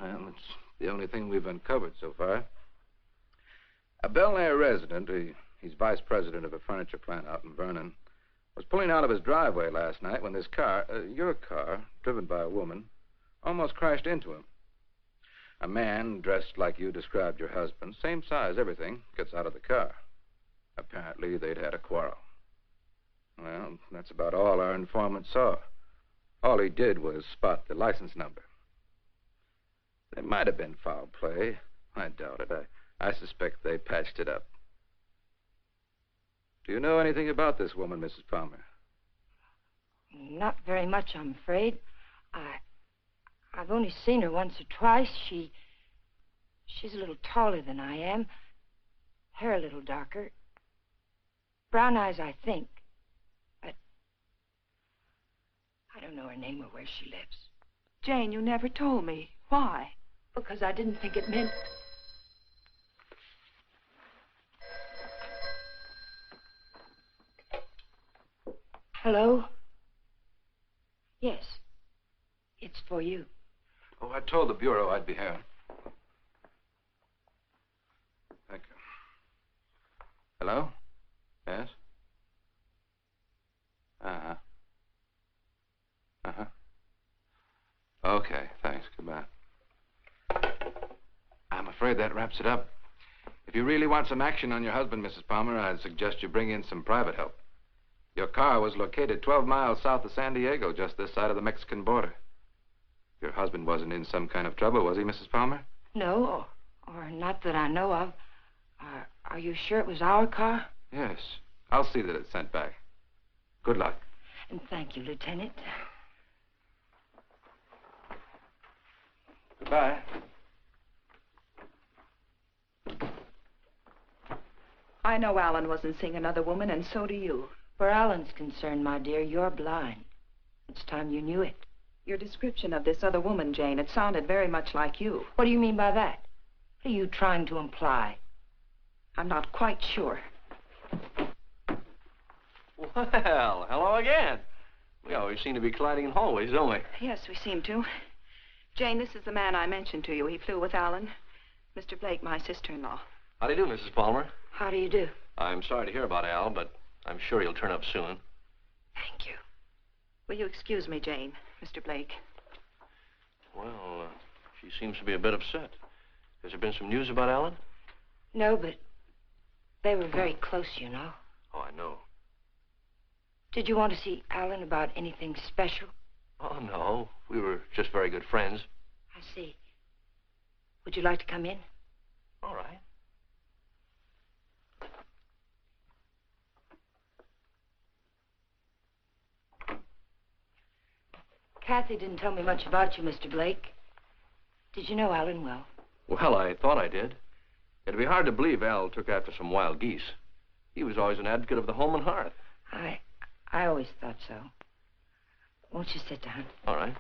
Well, it's the only thing we've uncovered so far. A Bel Air resident, he's vice president of a furniture plant out in Vernon, was pulling out of his driveway last night when this car, your car, driven by a woman, almost crashed into him. A man dressed like you described your husband, same size, everything, gets out of the car. Apparently, they'd had a quarrel. Well, that's about all our informant saw. All he did was spot the license number. There might have been foul play. I doubt it. I suspect they patched it up. Do you know anything about this woman, Mrs. Palmer? Not very much, I'm afraid. I've only seen her once or twice. She's a little taller than I am. Hair a little darker. Brown eyes, I think. But I don't know her name or where she lives. Jane, you never told me. Why? Because I didn't think it meant... Hello? Yes. It's for you. Oh, I told the Bureau I'd be here. Thank you. Hello? Yes? Uh-huh. Uh-huh. Okay, thanks. Goodbye. I'm afraid that wraps it up. If you really want some action on your husband, Mrs. Palmer, I'd suggest you bring in some private help. Your car was located 12 miles south of San Diego, just this side of the Mexican border. Your husband wasn't in some kind of trouble, was he, Mrs. Palmer? No, or not that I know of. Are you sure it was our car? Yes. I'll see that it's sent back. Good luck. And thank you, Lieutenant. Goodbye. I know Alan wasn't seeing another woman, and so do you. Where Alan's concerned, my dear, you're blind. It's time you knew it. Your description of this other woman, Jane, it sounded very much like you. What do you mean by that? What are you trying to imply? I'm not quite sure. Well, hello again. We always seem to be colliding in hallways, don't we? Yes, we seem to. Jane, this is the man I mentioned to you. He flew with Alan. Mr. Blake, my sister-in-law. How do you do, Mrs. Palmer? How do you do? I'm sorry to hear about Al, but I'm sure he'll turn up soon. Thank you. Will you excuse me, Jane, Mr. Blake? Well, she seems to be a bit upset. Has there been some news about Alan? No, but they were very close, you know. Oh, I know. Did you want to see Alan about anything special? Oh, no. We were just very good friends. Would you like to come in? All right. Kathy didn't tell me much about you, Mr. Blake. Did you know Alan well? Well, I thought I did. It'd be hard to believe Al took after some wild geese. He was always an advocate of the home and hearth. I always thought so. Won't you sit down? All right.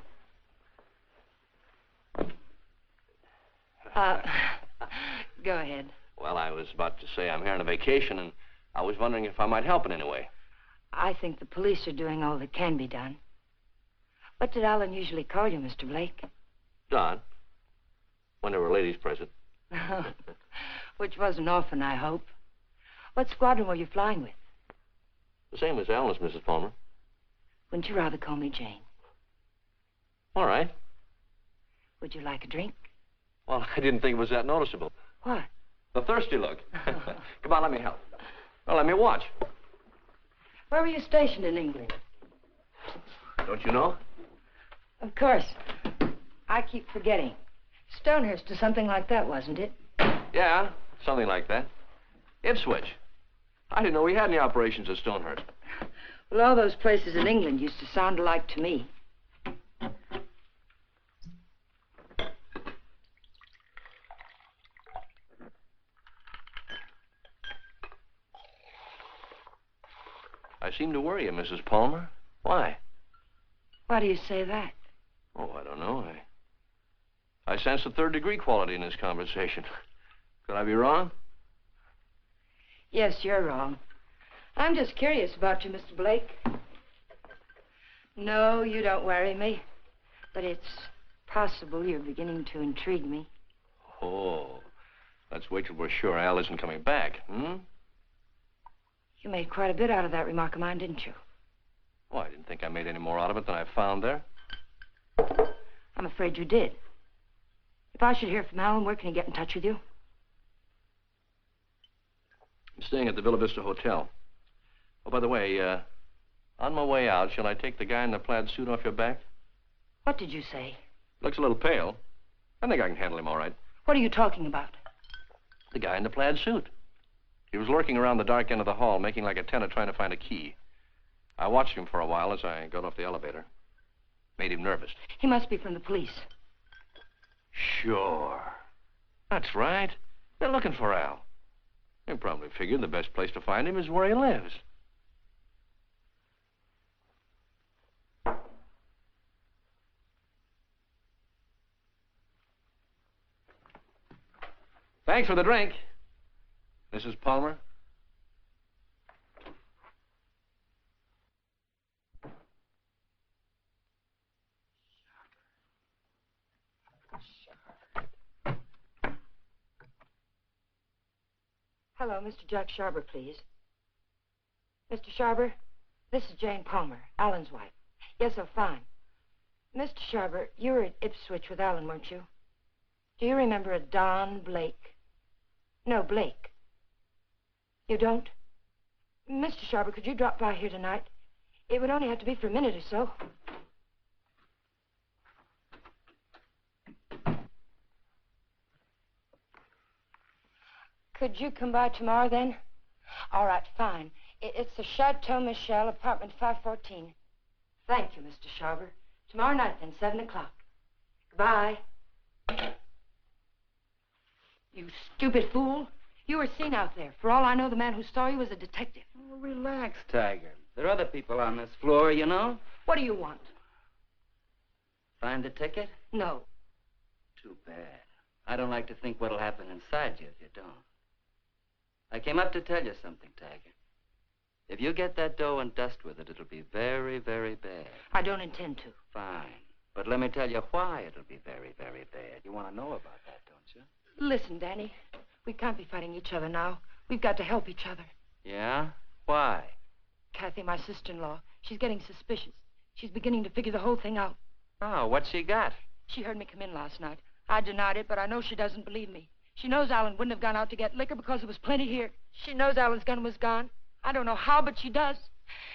Go ahead. Well, I was about to say I'm here on a vacation, and I was wondering if I might help in any way. I think the police are doing all that can be done. What did Alan usually call you, Mr. Blake? Don. When there were ladies present. Which wasn't often, I hope. What squadron were you flying with? The same as Alan's, Mrs. Palmer. Wouldn't you rather call me Jane? All right. Would you like a drink? Well, I didn't think it was that noticeable. What? The thirsty look. Come on, let me help. Well, let me watch. Where were you stationed in England? Don't you know? Of course. I keep forgetting. Stonehurst or something like that, wasn't it? Yeah, something like that. Ipswich. I didn't know we had any operations at Stonehurst. Well, all those places in England used to sound alike to me. I seem to worry you, Mrs. Palmer. Why? Why do you say that? Oh, I don't know. I sense a third-degree quality in this conversation. Could I be wrong? Yes, you're wrong. I'm just curious about you, Mr. Blake. No, you don't worry me. But it's possible you're beginning to intrigue me. Oh, let's wait till we're sure Al isn't coming back, hmm? You made quite a bit out of that remark of mine, didn't you? Oh, I didn't think I made any more out of it than I found there. I'm afraid you did. If I should hear from Alan, where can he get in touch with you? I'm staying at the Villa Vista Hotel. Oh, by the way, on my way out, shall I take the guy in the plaid suit off your back? What did you say? Looks a little pale. I think I can handle him all right. What are you talking about? The guy in the plaid suit. He was lurking around the dark end of the hall, making like a tenant trying to find a key. I watched him for a while as I got off the elevator. Made him nervous. He must be from the police. Sure. That's right. They're looking for Al. They probably figured the best place to find him is where he lives. Thanks for the drink, Mrs. Palmer. Hello, Mr. Jack Sharber, please. Mr. Sharber, this is Jane Palmer, Alan's wife. Yes, oh, fine. Mr. Sharber, you were at Ipswich with Alan, weren't you? Do you remember a Don Blake? No, Blake. You don't? Mr. Sharber, could you drop by here tonight? It would only have to be for a minute or so. Could you come by tomorrow, then? All right, fine. It's the Chateau Michel, apartment 514. Thank you, Mr. Sharber. Tomorrow night, then, 7 o'clock. Goodbye. You stupid fool. You were seen out there. For all I know, the man who saw you was a detective. Oh, relax, Tiger. There are other people on this floor, you know. What do you want? Find the ticket? No. Too bad. I don't like to think what'll happen inside you if you don't. I came up to tell you something, Tiger. If you get that dough and dust with it, it'll be very, very bad. I don't intend to. Fine. But let me tell you why it'll be very, very bad. You want to know about that, don't you? Listen, Danny. We can't be fighting each other now. We've got to help each other. Yeah? Why? Kathy, my sister-in-law, she's getting suspicious. She's beginning to figure the whole thing out. Oh, what's she got? She heard me come in last night. I denied it, but I know she doesn't believe me. She knows Alan wouldn't have gone out to get liquor because there was plenty here. She knows Alan's gun was gone. I don't know how, but she does.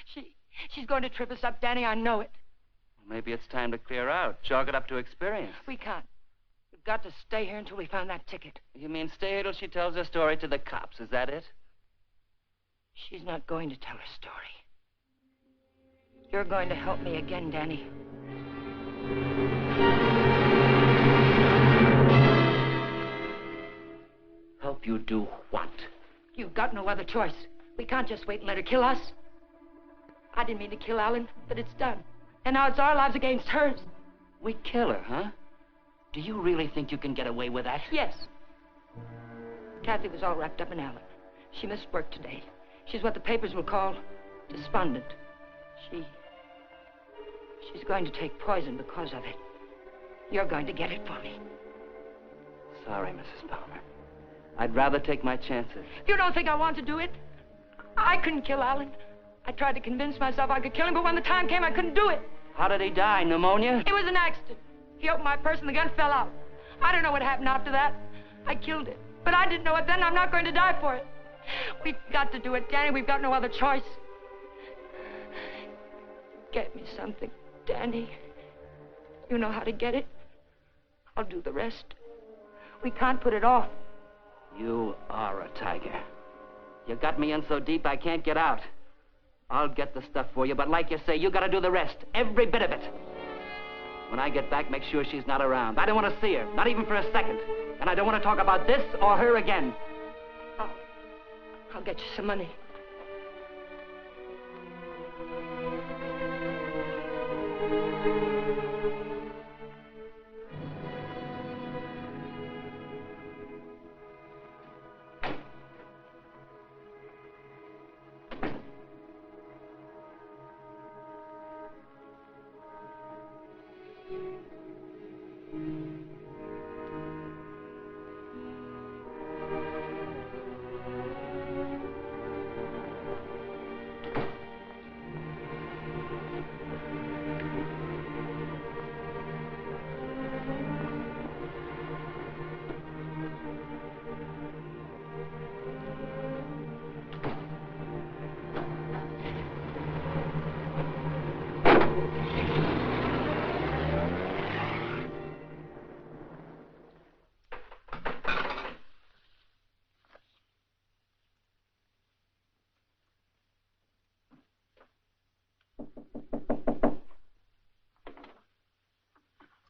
She's going to trip us up, Danny. I know it. Maybe it's time to clear out. Chalk it up to experience. We can't. We've got to stay here until we find that ticket. You mean stay here till she tells her story to the cops, is that it? She's not going to tell her story. You're going to help me again, Danny. Help you do what? You've got no other choice. We can't just wait and let her kill us. I didn't mean to kill Alan, but it's done. And now it's our lives against hers. We kill her, huh? Do you really think you can get away with that? Yes. Kathy was all wrapped up in Alan. She missed work today. She's what the papers will call despondent. She's going to take poison because of it. You're going to get it for me. Sorry, Mrs. Palmer. I'd rather take my chances. You don't think I want to do it? I couldn't kill Alan. I tried to convince myself I could kill him, but when the time came, I couldn't do it. How did he die? Pneumonia? It was an accident. He opened my purse and the gun fell out. I don't know what happened after that. I killed it. But I didn't know it then. I'm not going to die for it. We've got to do it, Danny. We've got no other choice. Get me something, Danny. You know how to get it. I'll do the rest. We can't put it off. You are a tiger. You got me in so deep I can't get out. I'll get the stuff for you, but like you say, you gotta do the rest. Every bit of it. When I get back, make sure she's not around. I don't want to see her, not even for a second. And I don't want to talk about this or her again. I'll get you some money.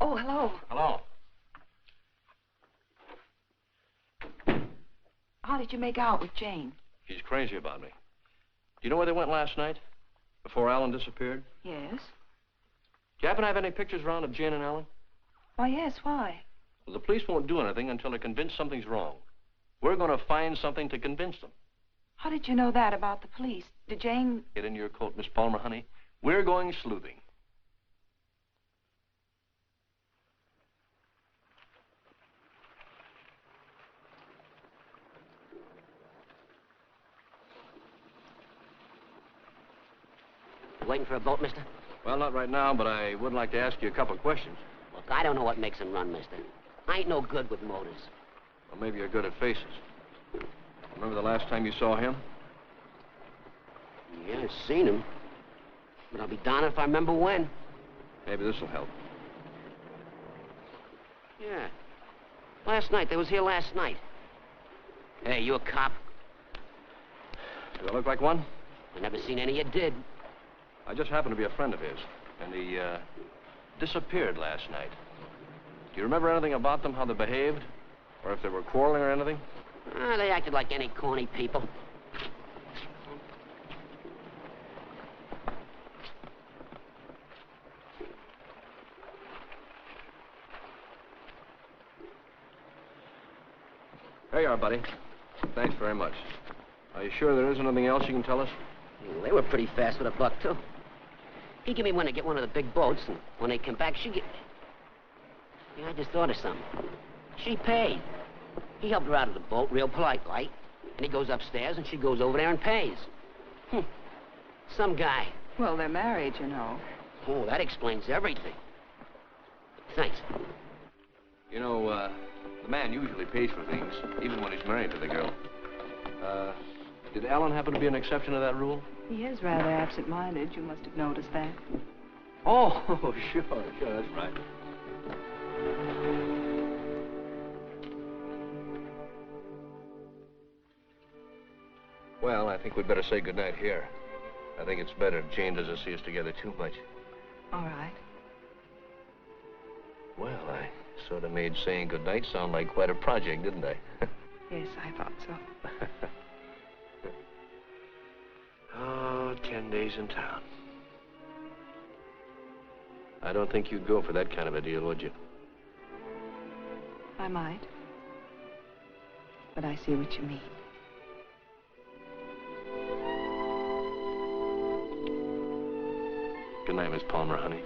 Oh, hello. Hello. How did you make out with Jane? She's crazy about me. Do you know where they went last night? Before Alan disappeared? Yes. Do you happen to have any pictures around of Jane and Alan? Why, yes, why? Well, the police won't do anything until they're convinced something's wrong. We're going to find something to convince them. How did you know that about the police? Did Jane... Get in your coat, Miss Palmer, honey. We're going sleuthing. Waiting for a boat, mister? Well, not right now, but I would like to ask you a couple of questions. Look, I don't know what makes them run, mister. I ain't no good with motors. Well, maybe you're good at faces. Remember the last time you saw him? Yeah, I've seen him. But I'll be darned if I remember when. Maybe this will help. Yeah. Last night. They was here last night. Hey, you a cop? Do I look like one? I never seen any you did. I just happened to be a friend of his, and he disappeared last night. Do you remember anything about them, how they behaved? Or if they were quarreling or anything? They acted like any corny people. There you are, buddy. Thanks very much. Are you sure there isn't anything else you can tell us? Well, they were pretty fast with a buck, too. He gave me one to get one of the big boats, and when they came back, she get... Yeah, I just thought of something. She paid. He helped her out of the boat, real polite like, and he goes upstairs, and she goes over there and pays. Some guy. Well, they're married, you know. Oh, that explains everything. Thanks. You know, the man usually pays for things, even when he's married to the girl. Did Alan happen to be an exception to that rule? He is rather absent-minded. You must have noticed that. Oh, sure, that's right. Well, I think we'd better say goodnight here. I think it's better if Jane doesn't see us together too much. All right. Well, I sort of made saying goodnight sound like quite a project, didn't I? Yes, I thought so. Oh, 10 days in town. I don't think you'd go for that kind of a deal, would you? I might. But I see what you mean. Good night, Miss Palmer, honey.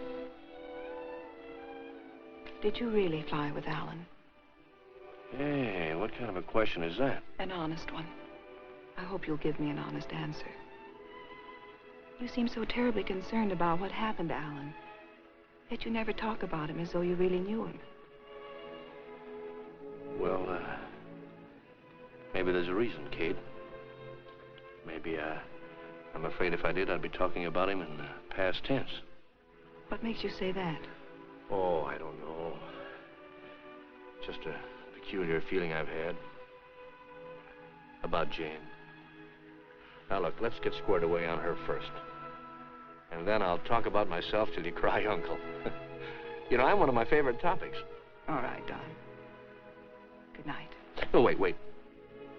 Did you really fly with Alan? Hey, what kind of a question is that? An honest one. I hope you'll give me an honest answer. You seem so terribly concerned about what happened to Alan. Yet you never talk about him as though you really knew him. Well, maybe there's a reason, Kate. Maybe, I'm afraid if I did, I'd be talking about him in the past tense. What makes you say that? Oh, I don't know. Just a peculiar feeling I've had about Jane. Now, look, let's get squared away on her first. And then I'll talk about myself till you cry uncle. You know, I'm one of my favorite topics. All right, Don. Good night. Oh, wait.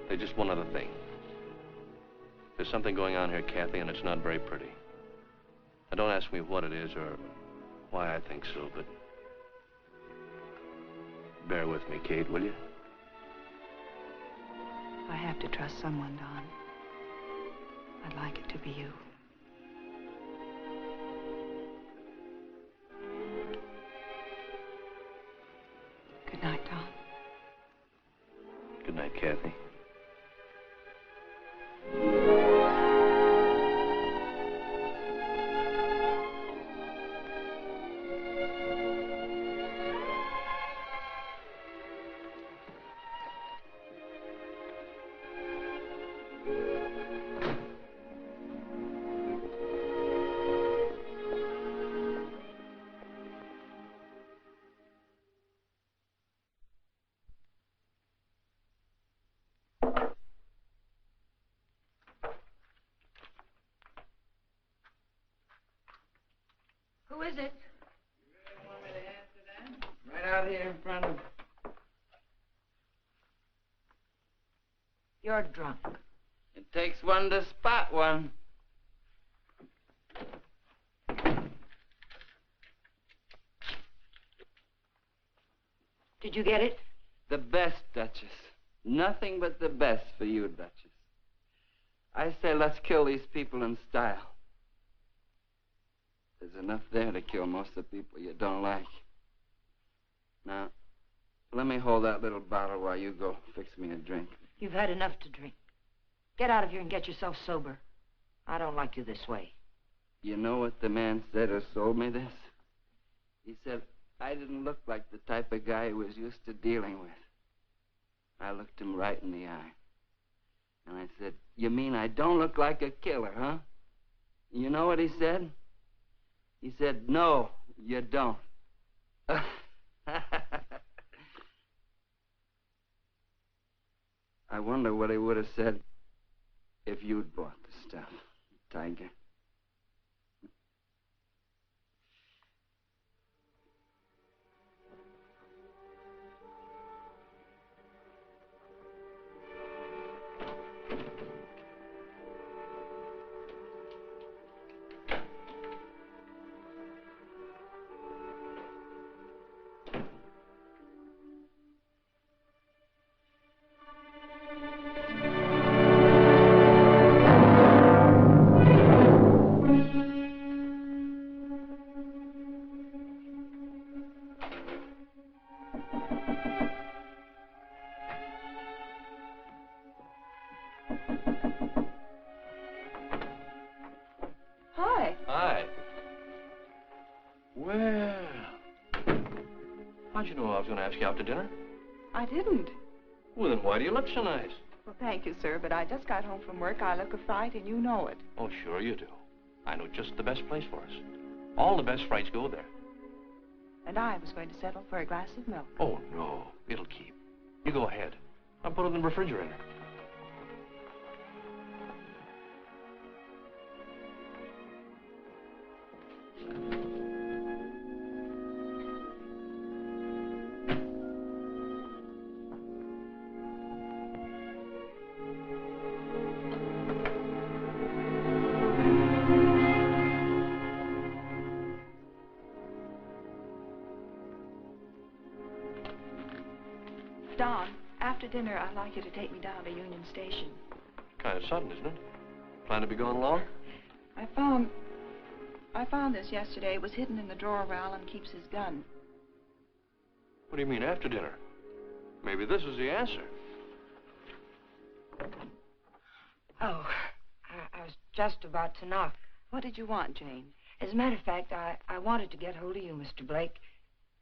There's just one other thing. There's something going on here, Kathy, and it's not very pretty. Now, don't ask me what it is or why I think so, but bear with me, Kate, will you? I have to trust someone, Don. I'd like it to be you. Good night, Don. Good night, Kathy. Who is it? Right out here in front of... You're drunk. It takes one to spot one. Did you get it? The best, Duchess. Nothing but the best for you, Duchess. I say let's kill these people in style. There's enough there to kill most of the people you don't like. Now, let me hold that little bottle while you go fix me a drink. You've had enough to drink. Get out of here and get yourself sober. I don't like you this way. You know what the man said who sold me this? He said I didn't look like the type of guy he was used to dealing with. I looked him right in the eye. And I said, you mean I don't look like a killer, huh? You know what he said? He said, no, you don't. I wonder what he would have said if you'd bought the stuff, Tiger. Hi. Hi. Well, how'd you know I was going to ask you out to dinner? I didn't. Well, then why do you look so nice? Well, thank you, sir, but I just got home from work. I look a fright, and you know it. Oh, sure you do. I know just the best place for us. All the best frights go there. And I was going to settle for a glass of milk. Oh, no. It'll keep. You go ahead. I'll put it in the refrigerator. Don, after dinner, I'd like you to take me down to Union Station. Kind of sudden, isn't it? Plan to be gone long? I found this yesterday. It was hidden in the drawer where Alan keeps his gun. What do you mean, after dinner? Maybe this is the answer. Oh, I was just about to knock. What did you want, Jane? As a matter of fact, I wanted to get hold of you, Mr. Blake.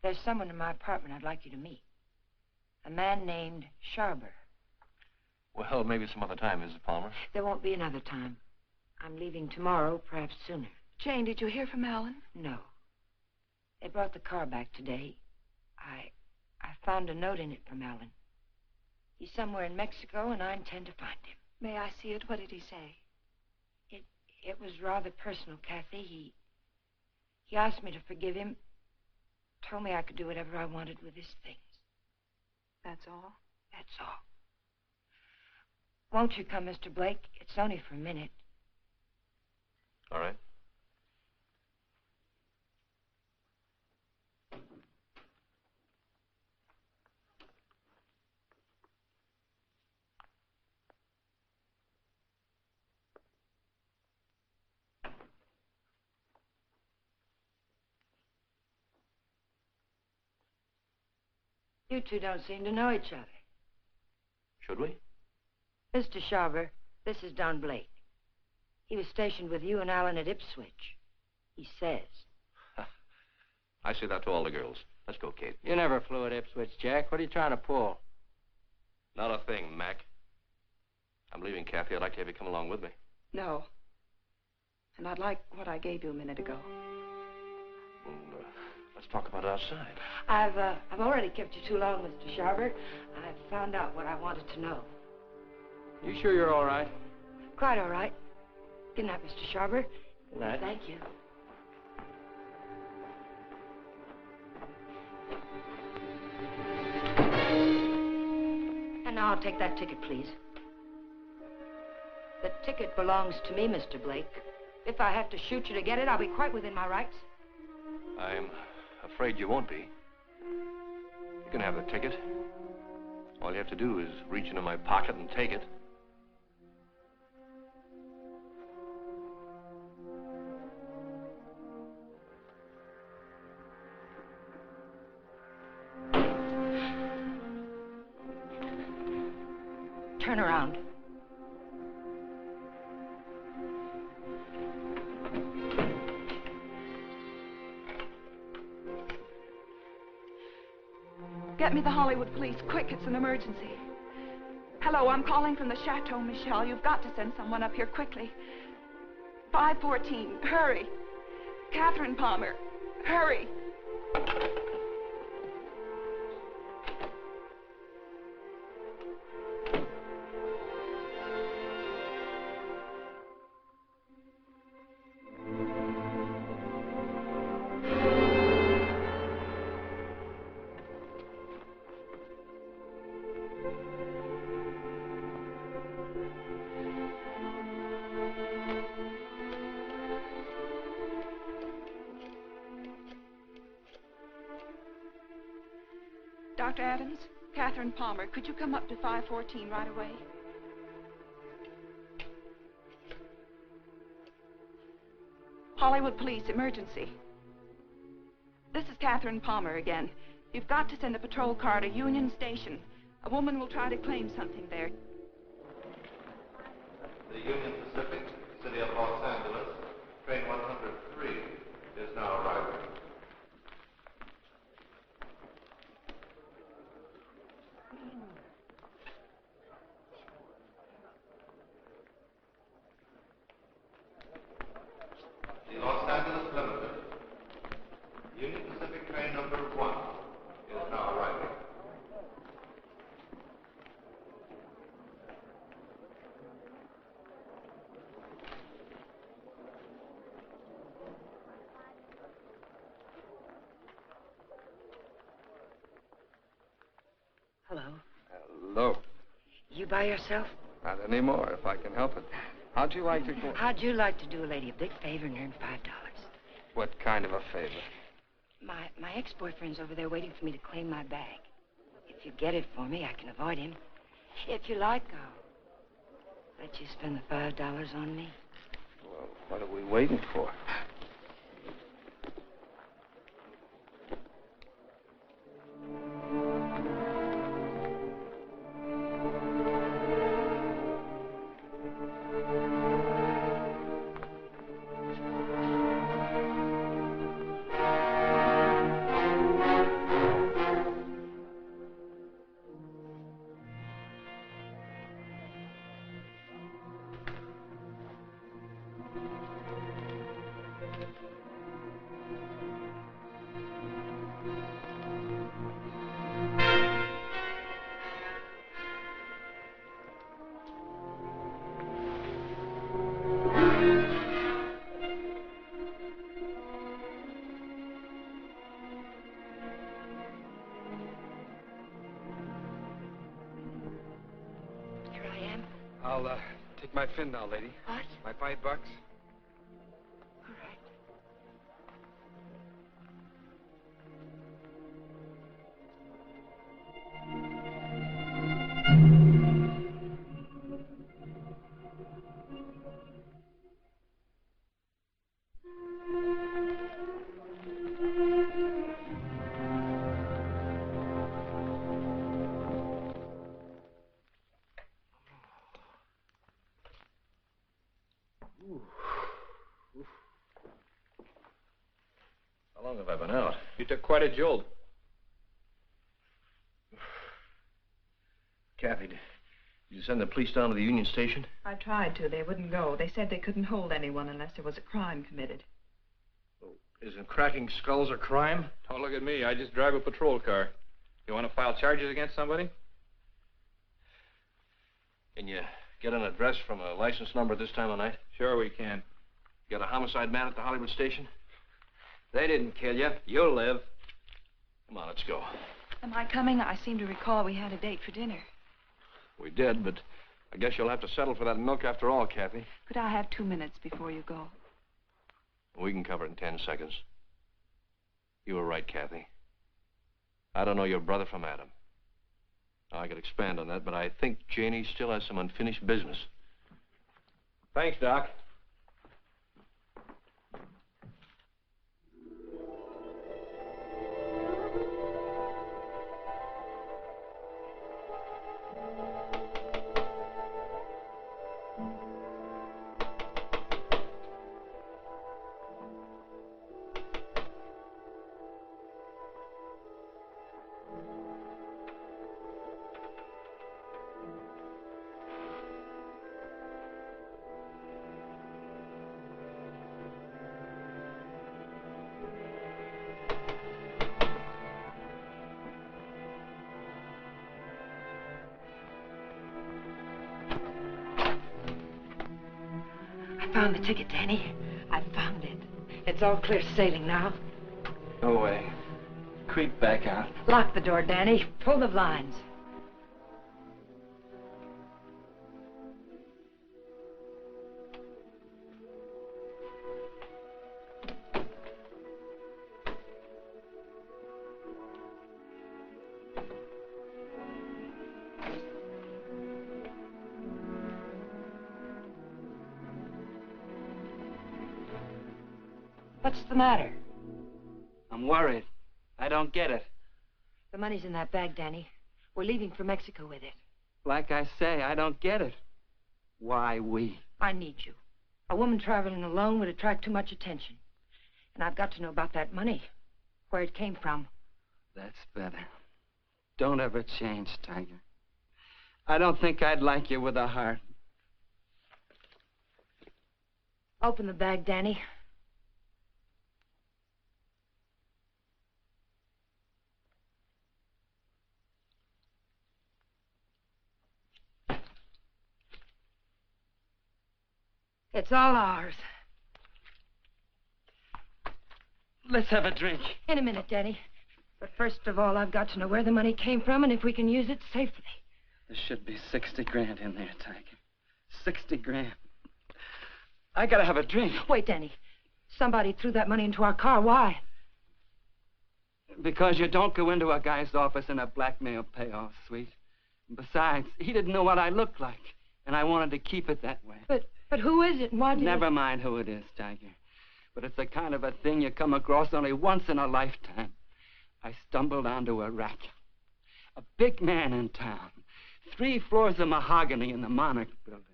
There's someone in my apartment I'd like you to meet. A man named Sharber. Well, maybe some other time, Mrs. Palmer. There won't be another time. I'm leaving tomorrow, perhaps sooner. Jane, did you hear from Alan? No. They brought the car back today. I found a note in it from Alan. He's somewhere in Mexico, and I intend to find him. May I see it? What did he say? It was rather personal, Kathy. He asked me to forgive him. Told me I could do whatever I wanted with his things. That's all? That's all. Won't you come, Mr. Blake? It's only for a minute. All right. You two don't seem to know each other. Should we? Mr. Sharber, this is Don Blake. He was stationed with you and Alan at Ipswich. He says. I say that to all the girls. Let's go, Kate. You never flew at Ipswich, Jack. What are you trying to pull? Not a thing, Mac. I'm leaving, Kathy. I'd like to have you come along with me. No. And I'd like what I gave you a minute ago. Well, let's talk about it outside. I've already kept you too long, Mr. Sharber. I've found out what I wanted to know. You sure you're all right? Quite all right. Good night, Mr. Sharber. Good night. Thank you. And now I'll take that ticket, please. The ticket belongs to me, Mr. Blake. If I have to shoot you to get it, I'll be quite within my rights. I'm afraid you won't be. You can have the ticket. All you have to do is reach into my pocket and take it. Turn around. Get me the Hollywood police, quick, it's an emergency. Hello, I'm calling from the Chateau Michel. You've got to send someone up here quickly. 514, hurry. Catherine Palmer, hurry. Dr. Adams, Catherine Palmer, could you come up to 514 right away? Hollywood Police, emergency. This is Catherine Palmer again. You've got to send a patrol car to Union Station. A woman will try to claim something there. The Union Pacific, City of Los Angeles, train 103 is now arriving. The Los Angeles Limited, Union Pacific train number 1 is now arriving. Hello. Hello. You by yourself? Not anymore, if I can help it. How'd you like to go? How'd you like to do a lady a big favor and earn $5? What kind of a favor? My ex-boyfriend's over there waiting for me to claim my bag. If you get it for me, I can avoid him. If you like, I'll let you spend the $5 on me. Well, what are we waiting for? I'll take my fin now, lady. What? My $5. All right. How long have I been out? You took quite a jolt. Kathy, did you send the police down to the Union Station? I tried to. They wouldn't go. They said they couldn't hold anyone unless there was a crime committed. Well, isn't cracking skulls a crime? Don't look at me. I just drive a patrol car. You want to file charges against somebody? Can you get an address from a license number at this time of night? Sure we can. Got a homicide man at the Hollywood station? They didn't kill you. You'll live. Come on, let's go. Am I coming? I seem to recall we had a date for dinner. We did, but I guess you'll have to settle for that milk after all, Kathy. Could I have 2 minutes before you go? We can cover it in 10 seconds. You were right, Kathy. I don't know your brother from Adam. I could expand on that, but I think Janie still has some unfinished business. Thanks, Doc. I found the ticket, Danny. I found it. It's all clear sailing now. Go away. Creep back out. Lock the door, Danny. Pull the blinds. What's the matter? I'm worried. I don't get it. The money's in that bag, Danny. We're leaving for Mexico with it. Like I say, I don't get it. Why we? I need you. A woman traveling alone would attract too much attention. And I've got to know about that money. Where it came from. That's better. Don't ever change, Tiger. I don't think I'd like you with a heart. Open the bag, Danny. It's all ours. Let's have a drink. In a minute, Danny. But first of all, I've got to know where the money came from and if we can use it safely. There should be 60 grand in there, Tiger. 60 grand. I gotta have a drink. Wait, Danny. Somebody threw that money into our car. Why? Because you don't go into a guy's office in a blackmail payoff suite. Besides, he didn't know what I looked like, and I wanted to keep it that way. But who is it and why did Never mind who it is, Tiger. But it's the kind of a thing you come across only once in a lifetime. I stumbled onto a rat. A big man in town. 3 floors of mahogany in the Monarch building.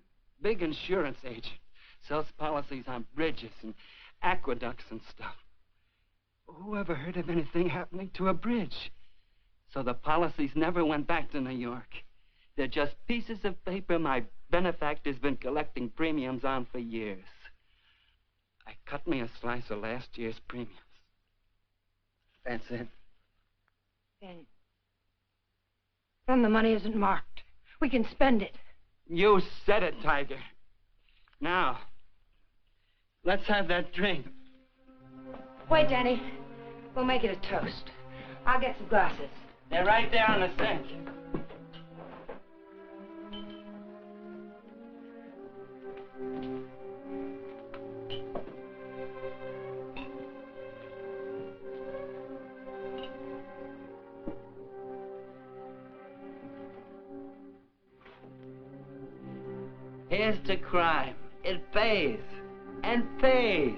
Big insurance agent. Sells policies on bridges and aqueducts and stuff. Who ever heard of anything happening to a bridge? So the policies never went back to New York. They're just pieces of paper my benefactor's been collecting premiums on for years. I cut me a slice of last year's premiums. That's it. Then the money isn't marked. We can spend it. You said it, Tiger. Now, let's have that drink. Wait, Danny. We'll make it a toast. I'll get some glasses. They're right there on the sink. Here's to crime. It pays. And pays.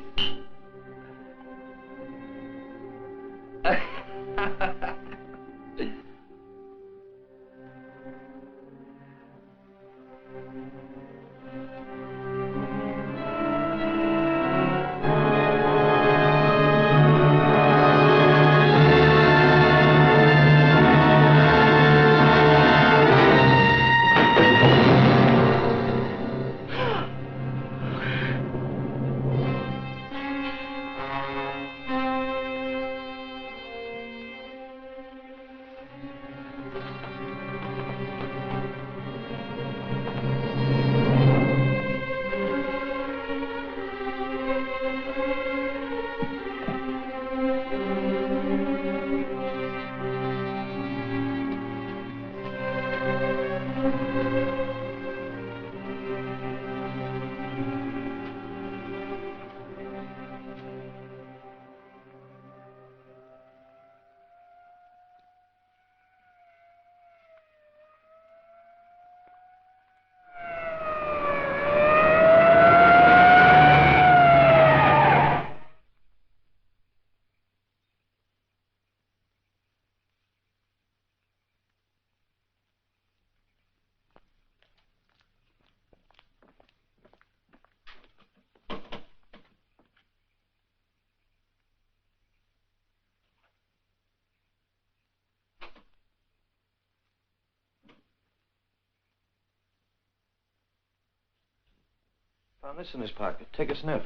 Found this in his pocket. Take a sniff.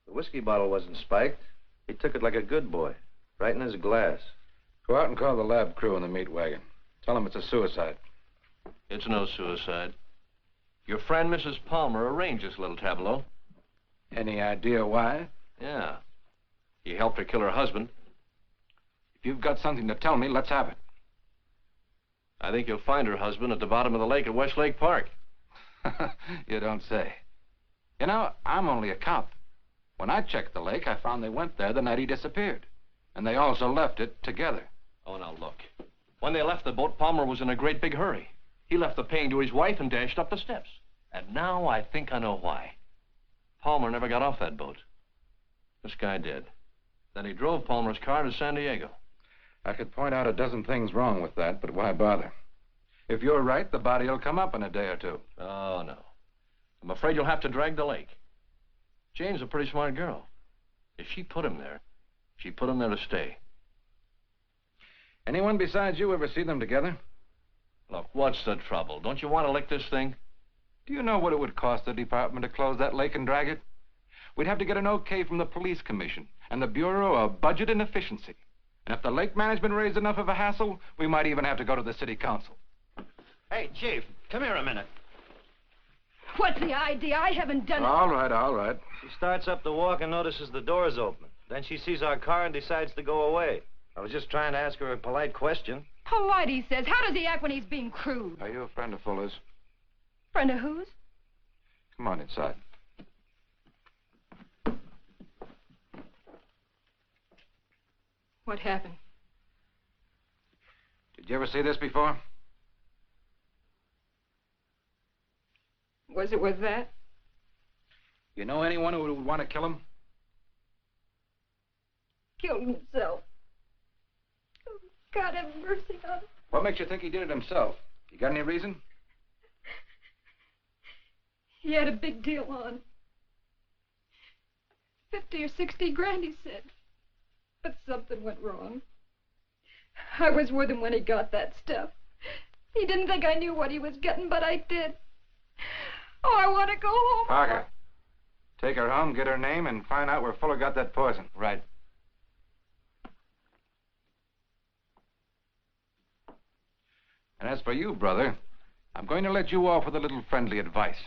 The whiskey bottle wasn't spiked. He took it like a good boy, right in his glass. Go out and call the lab crew in the meat wagon. Tell them it's a suicide. It's no suicide. Your friend, Mrs. Palmer, arranged this little tableau. Any idea why? Yeah. He helped her kill her husband. If you've got something to tell me, let's have it. I think you'll find her husband at the bottom of the lake at Westlake Park. You don't say. You know, I'm only a cop. When I checked the lake, I found they went there the night he disappeared. And they also left it together. Oh, now look. When they left the boat, Palmer was in a great big hurry. He left the paying to his wife and dashed up the steps. And now I think I know why. Palmer never got off that boat. This guy did. Then he drove Palmer's car to San Diego. I could point out a dozen things wrong with that, but why bother? If you're right, the body will come up in a day or two. Oh, no. I'm afraid you'll have to drag the lake. Jane's a pretty smart girl. If she put him there, she put him there to stay. Anyone besides you ever see them together? Look, what's the trouble? Don't you want to lick this thing? Do you know what it would cost the department to close that lake and drag it? We'd have to get an okay from the police commission and the Bureau of Budget and Efficiency. And if the lake management raised enough of a hassle, we might even have to go to the city council. Hey, Chief, come here a minute. What's the idea? I haven't done it. All right, all right. She starts up the walk and notices the door's open. Then she sees our car and decides to go away. I was just trying to ask her a polite question. Polite, he says. How does he act when he's being crude? Are you a friend of Fuller's? Friend of whose? Come on inside. What happened? Did you ever see this before? Was it with that? You know anyone who would want to kill him? Killed himself. Oh, God have mercy on him. What makes you think he did it himself? You got any reason? He had a big deal on. 50 or 60 grand, he said. But something went wrong. I was with him when he got that stuff. He didn't think I knew what he was getting, but I did. Oh, I want to go home. Parker, take her home, get her name, and find out where Fuller got that poison. Right. And as for you, brother, I'm going to let you off with a little friendly advice.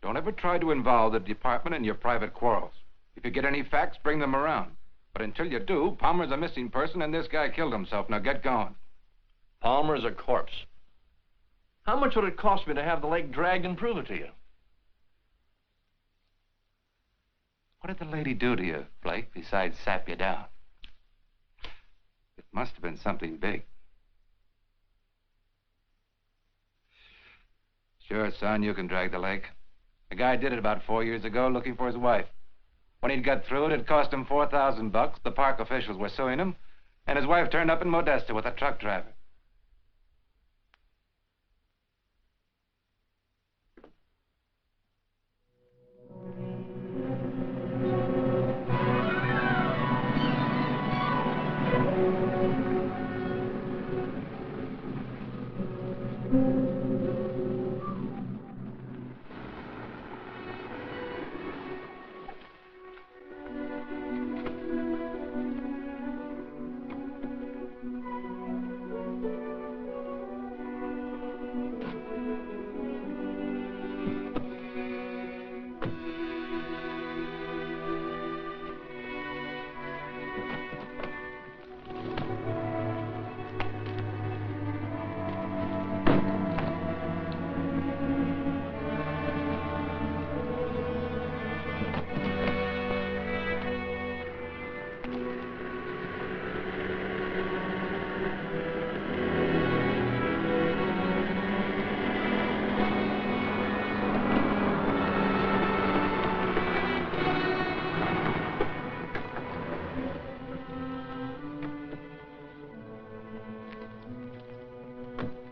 Don't ever try to involve the department in your private quarrels. If you get any facts, bring them around. But until you do, Palmer's a missing person and this guy killed himself. Now get going. Palmer's a corpse. How much would it cost me to have the lake dragged and prove it to you? What did the lady do to you, Blake, besides sap you down? It must have been something big. Sure, son, you can drag the lake. A guy did it about 4 years ago looking for his wife. When he'd got through it cost him $4,000. The park officials were suing him, and his wife turned up in Modesto with a truck driver.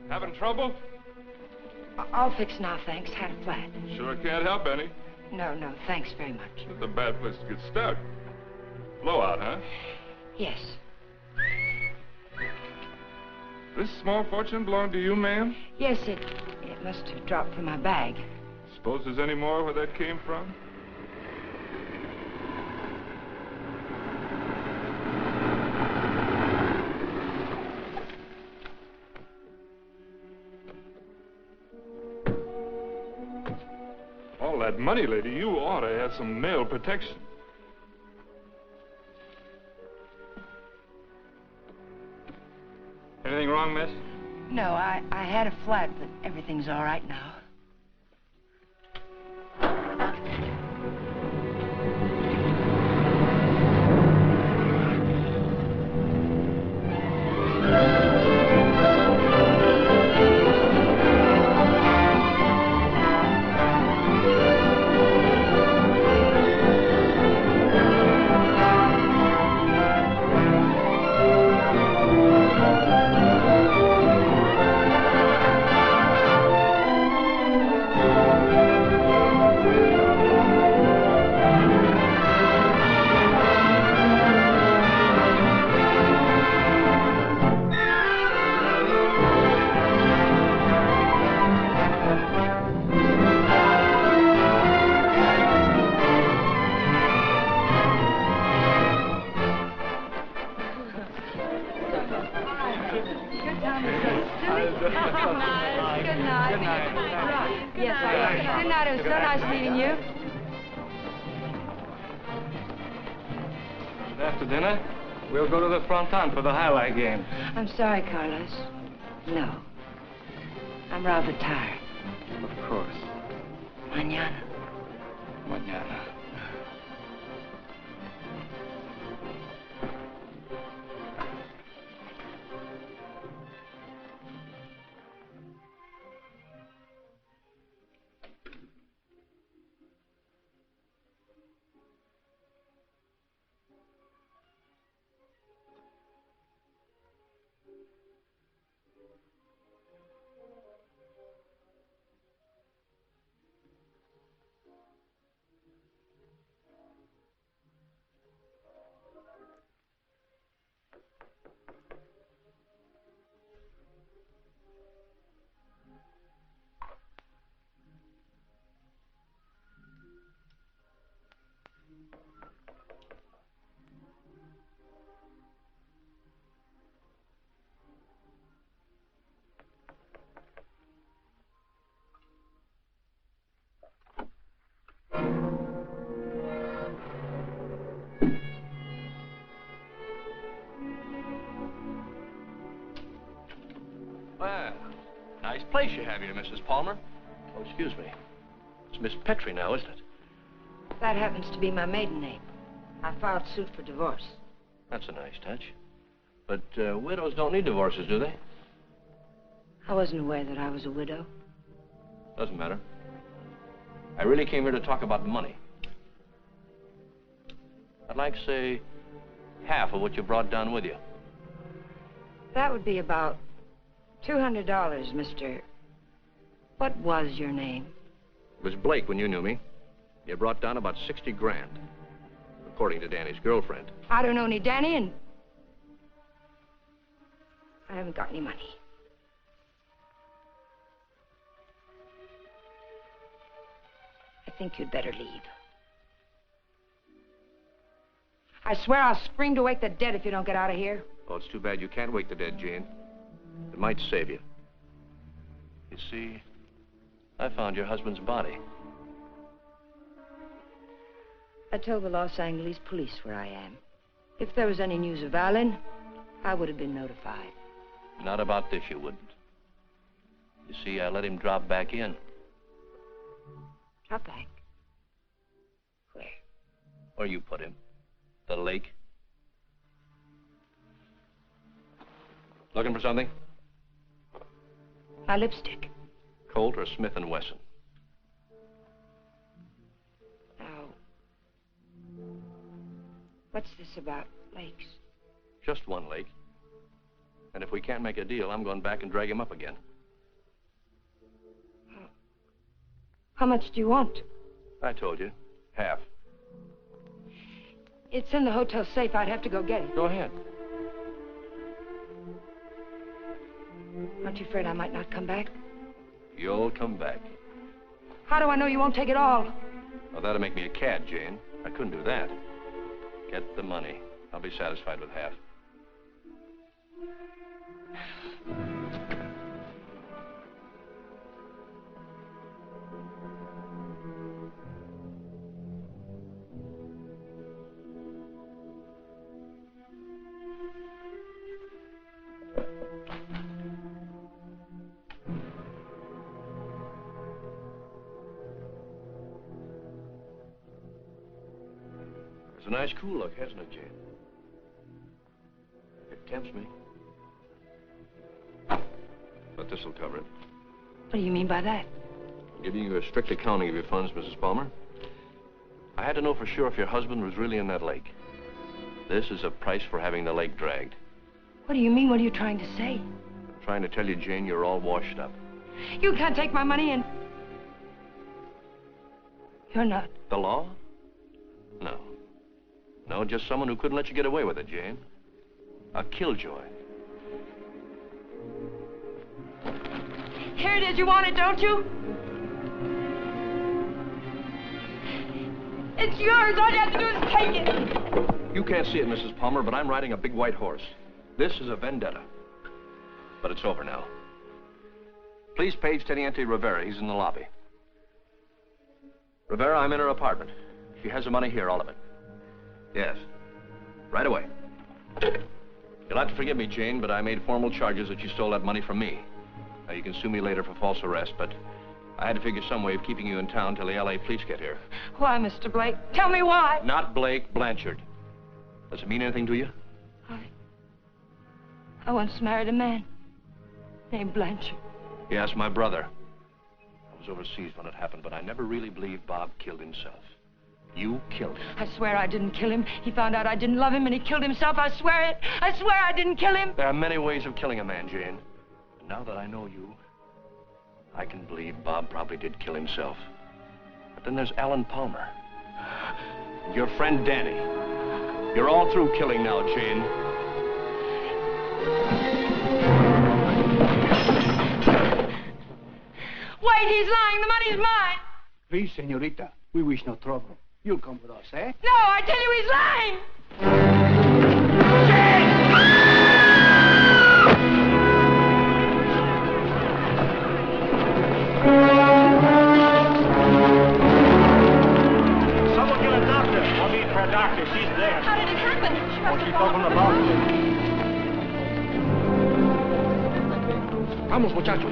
Having trouble? All fixed now, thanks. Had a flat. Sure can't help any. No, thanks very much. It's a bad place to get stuck. Blowout, huh? Yes. This small fortune belong to you, ma'am? Yes, it must have dropped from my bag. Suppose there's any more where that came from? All that money, lady, you ought to have some mail protection. Anything wrong, miss? No, I had a flat, but everything's all right now. After dinner, we'll go to the fronton for the highlight game. I'm sorry, Carlos. No. I'm rather tired. Of course. Mañana. Mañana. Well, nice place you have here, Mrs. Palmer. Oh, excuse me. It's Miss Petrie now, isn't it? That happens to be my maiden name. I filed suit for divorce. That's a nice touch. But widows don't need divorces, do they? I wasn't aware that I was a widow. Doesn't matter. I really came here to talk about money. I'd like, say, half of what you brought down with you. That would be about $200, Mr. What was your name? It was Blake when you knew me. You brought down about 60 grand, according to Danny's girlfriend. I don't know any Danny, and I haven't got any money. I think you'd better leave. I swear I'll scream to wake the dead if you don't get out of here. Oh, it's too bad you can't wake the dead, Jane. It might save you. You see, I found your husband's body. I told the Los Angeles police where I am. If there was any news of Alan, I would have been notified. Not about this, you wouldn't. You see, I let him drop back in. Drop back? Where? Where you put him. The lake. Looking for something? My lipstick. Colt or Smith & Wesson? Now, what's this about lakes? Just one lake. And if we can't make a deal, I'm going back and drag him up again. How much do you want? I told you. Half. It's in the hotel safe. I'd have to go get it. Go ahead. Aren't you afraid I might not come back? You'll come back. How do I know you won't take it all? Well, that'll make me a cad, Jane. I couldn't do that. Get the money. I'll be satisfied with half. It's a nice cool look, hasn't it, Jane? It tempts me. But this'll cover it. What do you mean by that? I'm giving you a strict accounting of your funds, Mrs. Palmer. I had to know for sure if your husband was really in that lake. This is a price for having the lake dragged. What do you mean? What are you trying to say? I'm trying to tell you, Jane, you're all washed up. You can't take my money and... You're not. The law? No. No, just someone who couldn't let you get away with it, Jane. A killjoy. Here it is. You want it, don't you? It's yours. All you have to do is take it. You can't see it, Mrs. Palmer, but I'm riding a big white horse. This is a vendetta. But it's over now. Please page Teniente Rivera. He's in the lobby. Rivera, I'm in her apartment. She has the money here, all of it. Yes. Right away. You'll have to forgive me, Jane, but I made formal charges that you stole that money from me. Now, you can sue me later for false arrest, but I had to figure some way of keeping you in town till the L.A. police get here. Why, Mr. Blake? Tell me why. Not Blake, Blanchard. Does it mean anything to you? I once married a man named Blanchard. Yes, my brother. I was overseas when it happened, but I never really believed Bob killed himself. You killed him. I swear I didn't kill him. He found out I didn't love him and he killed himself. I swear it. I swear I didn't kill him. There are many ways of killing a man, Jane. And now that I know you, I can believe Bob probably did kill himself. But then there's Alan Palmer. And your friend Danny. You're all through killing now, Jane. Wait, he's lying. The money's mine. Please, señorita, we wish no trouble. You'll come with us, eh? No, I tell you he's lying. Someone get a doctor. I'll need for a doctor. She's there. How did it happen? She must She's have up on fallen. the balcony. Vamos, muchachos.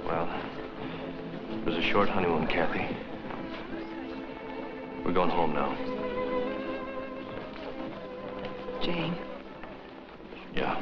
Well, it was a short honeymoon, Kathy. We're going home now. Jane. Yeah.